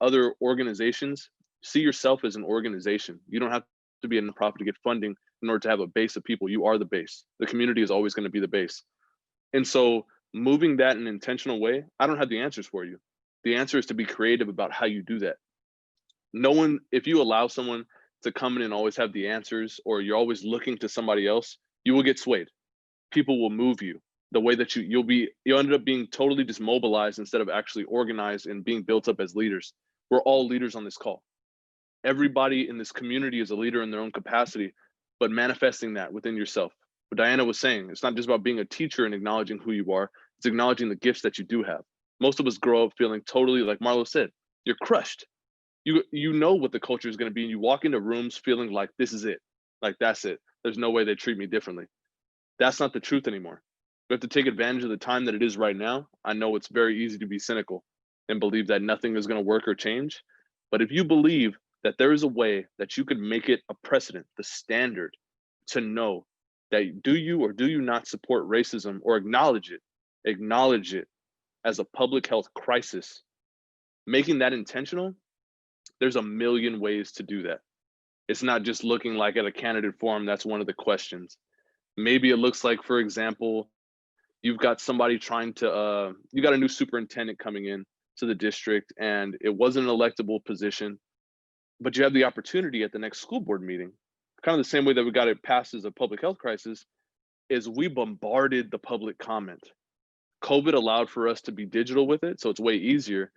other organizations. See yourself as an organization. You don't have to be a nonprofit to get funding in order to have a base of people. You are the base. The community is always going to be the base. And so moving that in an intentional way, I don't have the answers for you. The answer is to be creative about how you do that. No one, if you allow someone to come in and always have the answers, or you're always looking to somebody else, you will get swayed. People will move you the way that you'll end up being totally dismobilized instead of actually organized and being built up as leaders. We're all leaders on this call. Everybody in this community is a leader in their own capacity, but manifesting that within yourself. What Diana was saying, it's not just about being a teacher and acknowledging who you are, it's acknowledging the gifts that you do have. Most of us grow up feeling totally, like Marlo said, you're crushed. You know what the culture is going to be, and you walk into rooms feeling like this is it, like that's it. There's no way they treat me differently. That's not the truth anymore. We have to take advantage of the time that it is right now. I know it's very easy to be cynical and believe that nothing is going to work or change. But if you believe that there is a way that you could make it a precedent, the standard, to know that do you or do you not support racism, or acknowledge it as a public health crisis, making that intentional, there's a million ways to do that. It's not just looking like at a candidate forum, that's one of the questions. Maybe it looks like, for example, you've got somebody trying to, you got a new superintendent coming in to the district and it wasn't an electable position, but you have the opportunity at the next school board meeting, kind of the same way that we got it passed as a public health crisis, is we bombarded the public comment. COVID allowed for us to be digital with it, so it's way easier.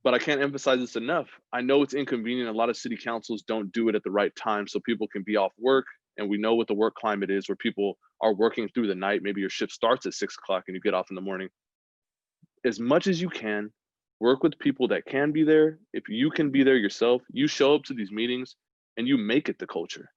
But I can't emphasize this enough. I know it's inconvenient. A lot of city councils don't do it at the right time so people can be off work. And we know what the work climate is, where people are working through the night. Maybe your shift starts at 6 o'clock and you get off in the morning. As much as you can, work with people that can be there. If you can be there yourself, you show up to these meetings and you make it the culture.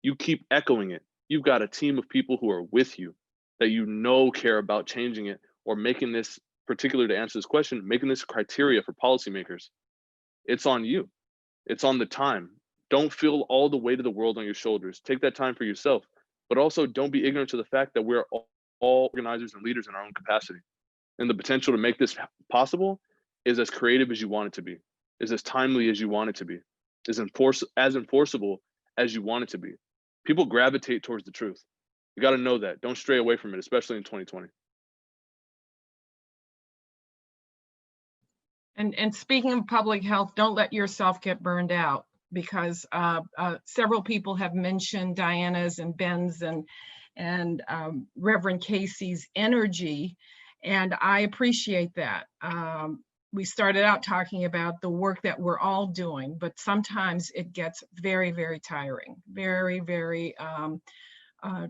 You keep echoing it. You've got a team of people who are with you that you know care about changing it, or making this, particular to answer this question, making this criteria for policymakers. It's on you. It's on the time. Don't feel all the weight of the world on your shoulders. Take that time for yourself, but also don't be ignorant to the fact that we're all organizers and leaders in our own capacity. And the potential to make this possible is as creative as you want it to be, is as timely as you want it to be, is as enforceable as you want it to be. People gravitate towards the truth. You got to know that. Don't stray away from it, especially in 2020. And speaking of public health, don't let yourself get burned out, because several people have mentioned Diana's and Ben's and Reverend Casey's energy, and I appreciate that. We started out talking about the work that we're all doing, but sometimes it gets very, very tiring, very, very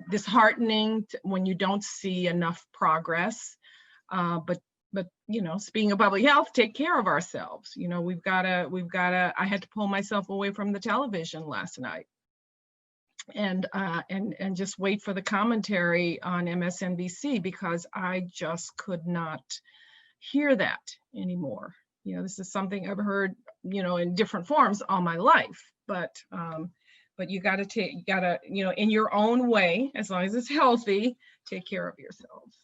disheartening when you don't see enough progress. But you know, speaking of public health, take care of ourselves. You know, we've gotta, I had to pull myself away from the television last night and just wait for the commentary on MSNBC, because I just could not hear that anymore. You know, this is something I've heard, you know, in different forms all my life, but you gotta, you know, in your own way, as long as it's healthy, take care of yourselves.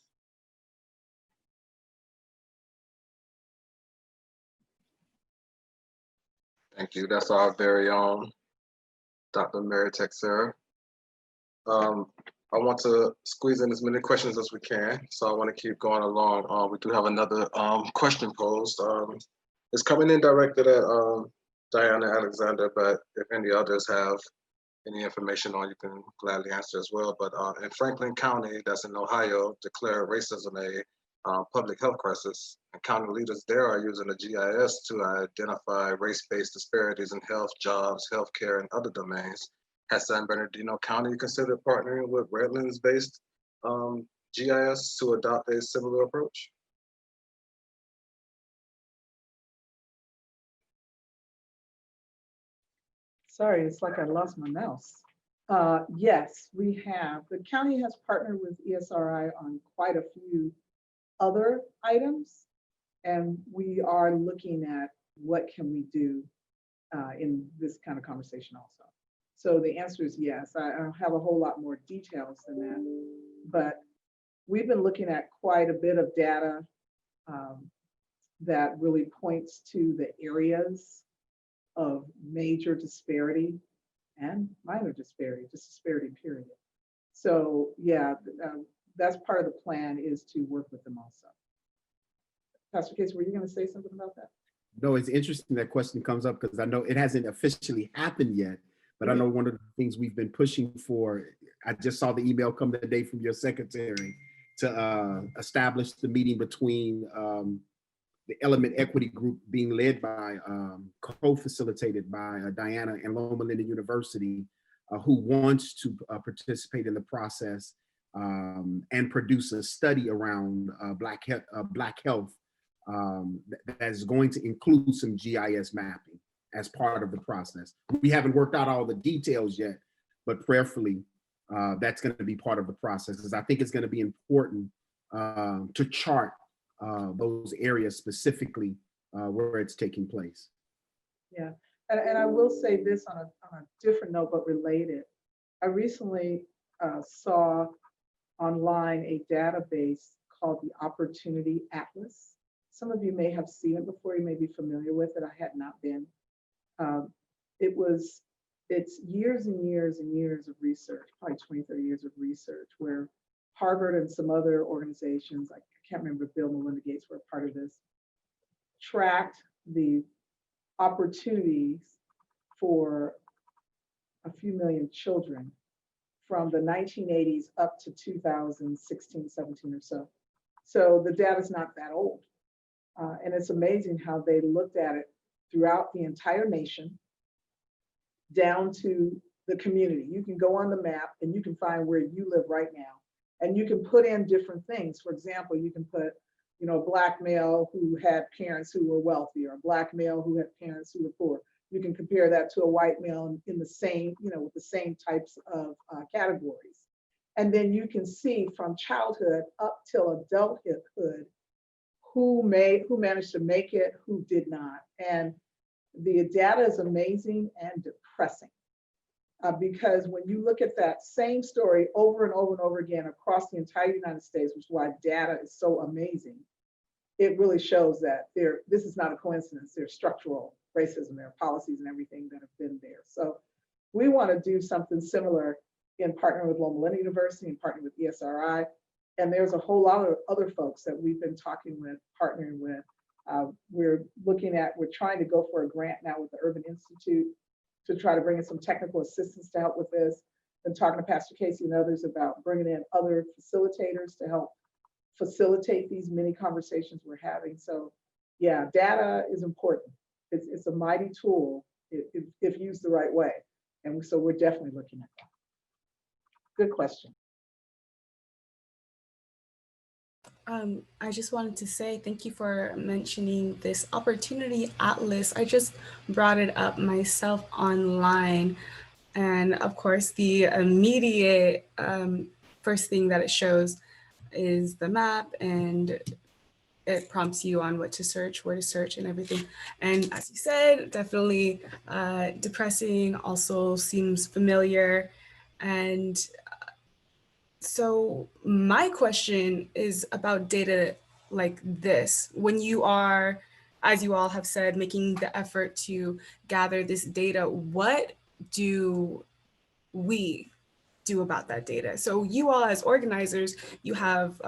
Thank you. That's our very own Dr. Mary Texera. I want to squeeze in as many questions as we can, so I want to keep going along. We do have another question posed. It's coming in directed at Diana Alexander, but if any others have any information on, you can gladly answer as well. But in Franklin County, that's in Ohio, declared racism a public health crisis. And county leaders there are using the GIS to identify race-based disparities in health, jobs, healthcare, and other domains. Has San Bernardino County considered partnering with Redlands-based GIS to adopt a similar approach? Sorry, it's like I lost my mouse. Yes, we have. The county has partnered with ESRI on quite a few other items, and we are looking at what can we do in this kind of conversation also. So the answer is yes. I don't have a whole lot more details than that, but we've been looking at quite a bit of data that really points to the areas of major disparity and minor disparity, just disparity period. So yeah, that's part of the plan, is to work with them also. Pastor Case, were you going to say something about that? No, it's interesting that question comes up because I know it hasn't officially happened yet, but I know one of the things we've been pushing for, I just saw the email come today from your secretary to establish the meeting between the Element Equity Group being led by, co-facilitated by Diana and Loma Linda University, who wants to participate in the process and produce a study around Black health that is going to include some GIS mapping as part of the process. We haven't worked out all the details yet, but prayerfully, that's going to be part of the process, because I think it's going to be important to chart those areas specifically where it's taking place. Yeah, and I will say this on a different note, but related. I recently saw online a database called the Opportunity Atlas. Some of you may have seen it before, you may be familiar with it. I had not been. It's years and years and years of research, probably 20, 30 years of research, where Harvard and some other organizations, I can't remember if Bill and Melinda Gates were a part of this, tracked the opportunities for a few million children from the 1980s up to 2016, 17 or so. So the data is not that old. And it's amazing how they looked at it throughout the entire nation, down to the community. You can go on the map and you can find where you live right now. And you can put in different things. For example, you can put, a Black male who had parents who were wealthy, or a Black male who had parents who were poor. You can compare that to a white male in the same, with the same types of categories. And then you can see from childhood up till adulthood who managed to make it, who did not. And the data is amazing and depressing. Because when you look at that same story over and over and over again across the entire United States, which is why data is so amazing, it really shows that this is not a coincidence. There's structural racism, there are policies and everything that have been there. So we want to do something similar in partnering with Loma Linda University and partnering with ESRI. And there's a whole lot of other folks that we've been talking with, partnering with. We're trying to go for a grant now with the Urban Institute to try to bring in some technical assistance to help with this. Been talking to Pastor Casey and others about bringing in other facilitators to help facilitate these many conversations we're having. So yeah, data is important. It's a mighty tool if used the right way. And so we're definitely looking at that. Good question. I just wanted to say thank you for mentioning this Opportunity Atlas. I just brought it up myself online. And of course, the immediate first thing that it shows is the map, and it prompts you on what to search, where to search and everything. And as you said, definitely depressing, also seems familiar. And so my question is about data like this. When you are, as you all have said, making the effort to gather this data, what do we do about that data? So you all as organizers, you have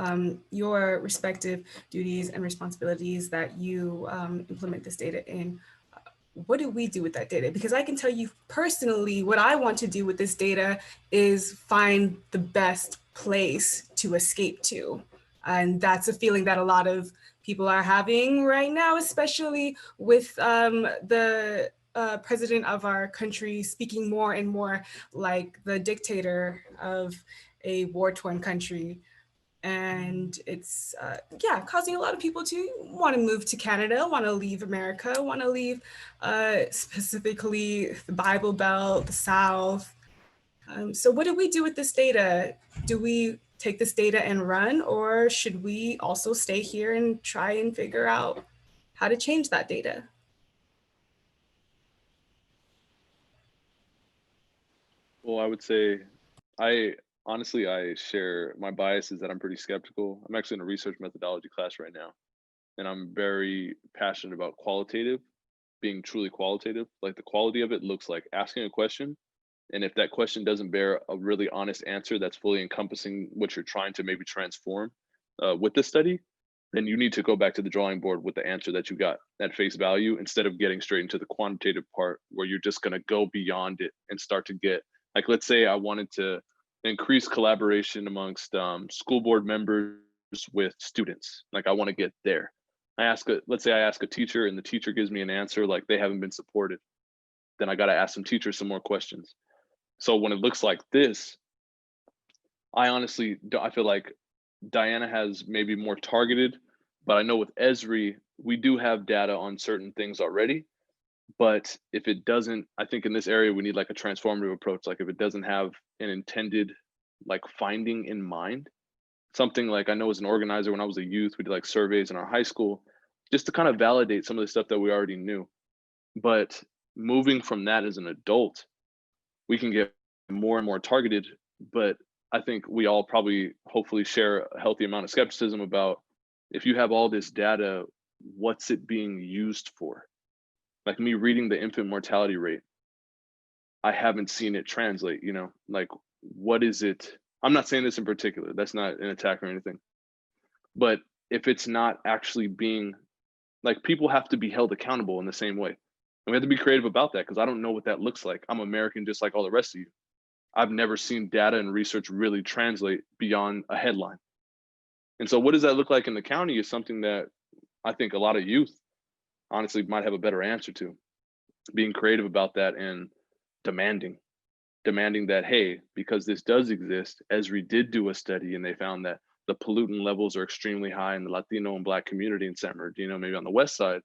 your respective duties and responsibilities that you implement this data in. What do we do with that data? Because I can tell you personally, what I want to do with this data is find the best place to escape to. And that's a feeling that a lot of people are having right now, especially with the president of our country speaking more and more like the dictator of a war-torn country. And it's, yeah, causing a lot of people to want to move to Canada, want to leave America, want to leave specifically the Bible Belt, the South. So what do we do with this data? Do we take this data and run, or should we also stay here and try and figure out how to change that data? Well, I would say, honestly, I share my bias is that I'm pretty skeptical. I'm actually in a research methodology class right now, and I'm very passionate about qualitative, being truly qualitative. Like the quality of it looks like asking a question, and if that question doesn't bear a really honest answer that's fully encompassing what you're trying to maybe transform with the study, then you need to go back to the drawing board with the answer that you got at face value, instead of getting straight into the quantitative part where you're just going to go beyond it and start to get, like, let's say I wanted to increase collaboration amongst school board members with students. Like I want to get there. Let's say I ask a teacher and the teacher gives me an answer like they haven't been supported. Then I got to ask some teachers some more questions. So when it looks like this, I feel like Diana has maybe more targeted, but I know with Esri, we do have data on certain things already. But if it doesn't, I think in this area, we need like a transformative approach. Like if it doesn't have an intended like finding in mind, something like I know as an organizer, when I was a youth, we did like surveys in our high school, just to kind of validate some of the stuff that we already knew. But moving from that as an adult, we can get more and more targeted. But I think we all probably hopefully share a healthy amount of skepticism about, if you have all this data, what's it being used for? Like me reading the infant mortality rate, I haven't seen it translate, you know, like what is it? I'm not saying this in particular, that's not an attack or anything. But if it's not actually being, like, people have to be held accountable in the same way. And we have to be creative about that, because I don't know what that looks like. I'm American just like all the rest of you. I've never seen data and research really translate beyond a headline. And so what does that look like in the county is something that I think a lot of youth honestly might have a better answer to. Being creative about that and demanding that, hey, because this does exist, Esri did do a study and they found that the pollutant levels are extremely high in the Latino and Black community in San Bernardino, maybe on the west side,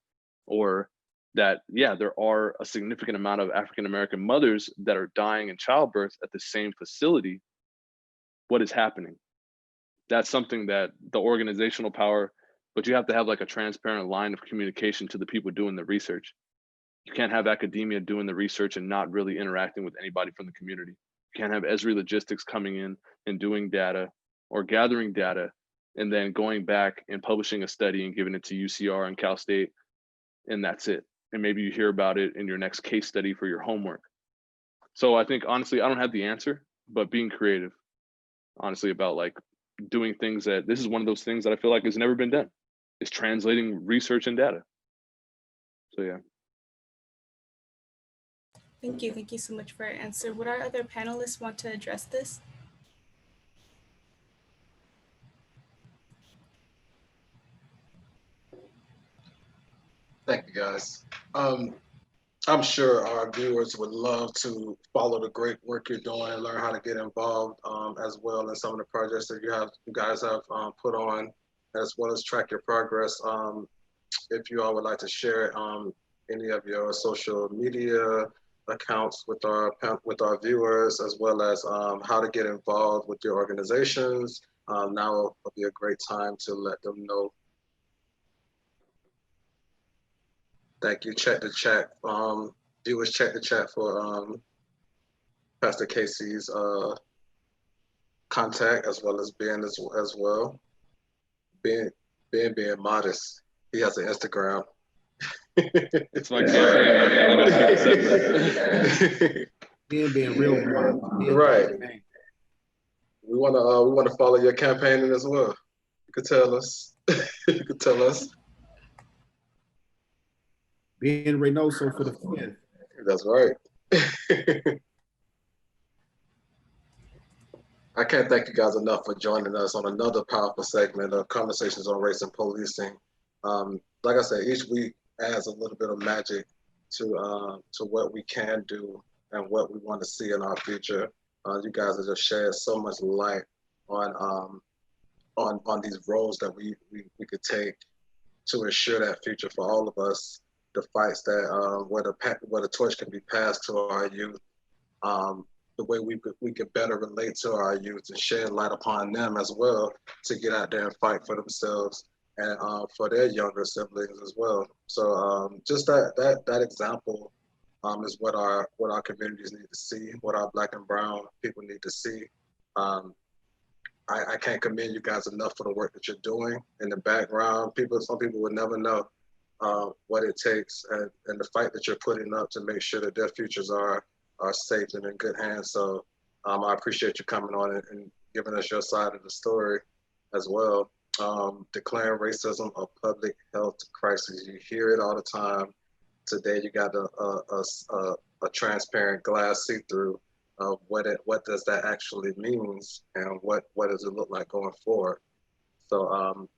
or that, yeah, there are a significant amount of African-American mothers that are dying in childbirth at the same facility. What is happening? That's something that the organizational power, but you have to have like a transparent line of communication to the people doing the research. You can't have academia doing the research and not really interacting with anybody from the community. You can't have Esri Logistics coming in and doing data or gathering data and then going back and publishing a study and giving it to UCR and Cal State, and that's it. And maybe you hear about it in your next case study for your homework. So I think, honestly, I don't have the answer, but being creative, honestly, about like doing things that, this is one of those things that I feel like has never been done, is translating research and data. So yeah. Thank you. Thank you so much for your answer. Would our other panelists want to address this? Thank you, guys. I'm sure our viewers would love to follow the great work you're doing and learn how to get involved as well in some of the projects that you guys have put on, as well as track your progress. If you all would like to share any of your social media accounts with our viewers, as well as how to get involved with your organizations, now will be a great time to let them know. Thank you. Check the chat. Viewers, check the chat for Pastor Casey's contact, as well as Ben as well. Ben being modest. He has an Instagram. It's my campaign. being real modest. Right. we wanna follow your campaigning as well. You could tell us. You could tell us. Being Reynoso for the 5th. That's right. I can't thank you guys enough for joining us on another powerful segment of Conversations on Race and Policing. Like I said, each week adds a little bit of magic to what we can do and what we want to see in our future. You guys have just shared so much light on these roles that we could take to ensure that future for all of us. The fights that where the torch can be passed to our youth, the way we could better relate to our youth and shed light upon them as well to get out there and fight for themselves and for their younger siblings as well. So just that example is what our communities need to see, what our Black and brown people need to see. I can't commend you guys enough for the work that you're doing in the background. Some people would never know what it takes and the fight that you're putting up to make sure that their futures are safe and in good hands. So I appreciate you coming on and giving us your side of the story as well. Declaring racism a public health crisis. You hear it all the time. Today you got a transparent glass see-through of what does that actually means and what does it look like going forward. So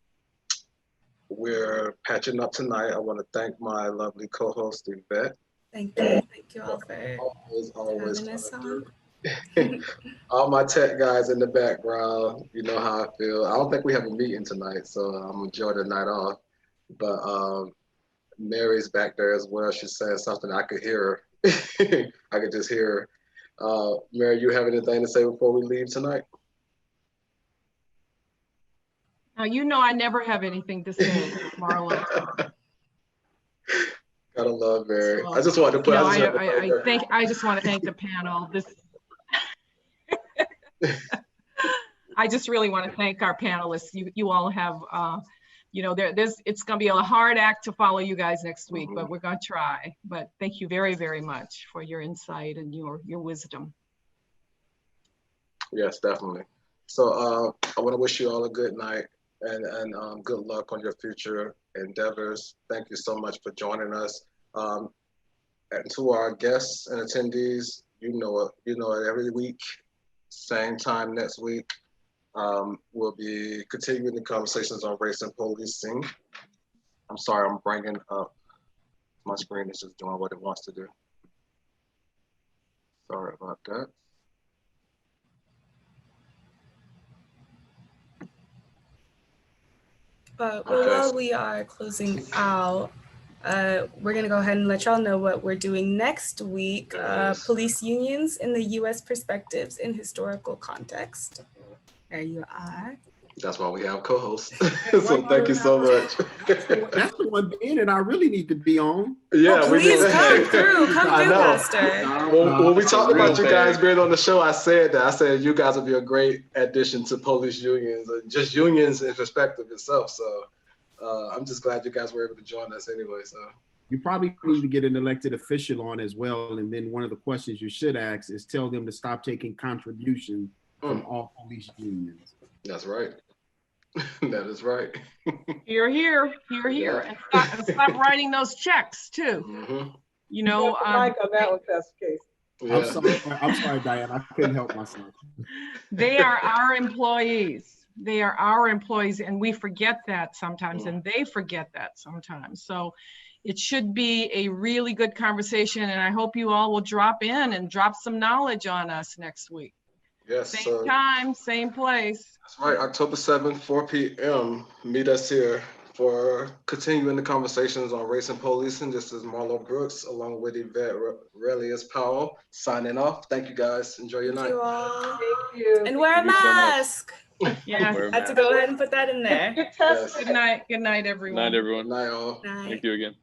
we're patching up tonight. I want to thank my lovely co-host Yvette. Thank you all for always having us on. All my tech guys in the background, you know how I feel. I don't think we have a meeting tonight, so I'm enjoying the night off. But Mary's back there as well. She's saying something. I could hear her. I could just hear her. Mary, you have anything to say before we leave tonight? Now, you know I never have anything to say, Marlon. Gotta love Mary. I just want to put. I just want to thank the panel. I just really want to thank our panelists. You all have, it's going to be a hard act to follow you guys next week, but we're going to try. But thank you very, very much for your insight and your wisdom. Yes, definitely. So I want to wish you all a good night and good luck on your future endeavors. Thank you so much for joining us. And to our guests and attendees, you know it every week, same time next week. We'll be continuing the conversations on race and policing. I'm sorry, I'm bringing up, my screen is just doing what it wants to do. Sorry about that. But while we are closing out, we're going to go ahead and let y'all know what we're doing next week. Police unions in the U.S. perspectives in historical context. There you are. That's why we have co-hosts. So thank you so much. That's the one being that I really need to be on. Yeah, please come through, Pastor. When we talked about you guys being on the show, I said you guys would be a great addition to police unions and just unions in perspective itself. So I'm just glad you guys were able to join us anyway. So you probably need to get an elected official on as well. And then one of the questions you should ask is tell them to stop taking contributions from all police unions. That's right. That is right. You're here. And stop writing those checks too. Mm-hmm. You know, Mike on that one, that's the case. Yeah. I'm sorry, Diane. I couldn't help myself. They are our employees. They are our employees, and we forget that sometimes, and they forget that sometimes. So it should be a really good conversation, and I hope you all will drop in and drop some knowledge on us next week. Yes. Same time, same place. That's right. October 7th, 4 p.m. Meet us here for continuing the conversations on race and policing. This is Marlo Brooks along with Yvette Relius Powell signing off. Thank you guys. Enjoy your night. Thank you all. Thank you. And wear a mask. Yeah. I had to go ahead and put that in there. Get tested. Good night. Good night, everyone. Good night, everyone. Good night, all. Night. Thank you again.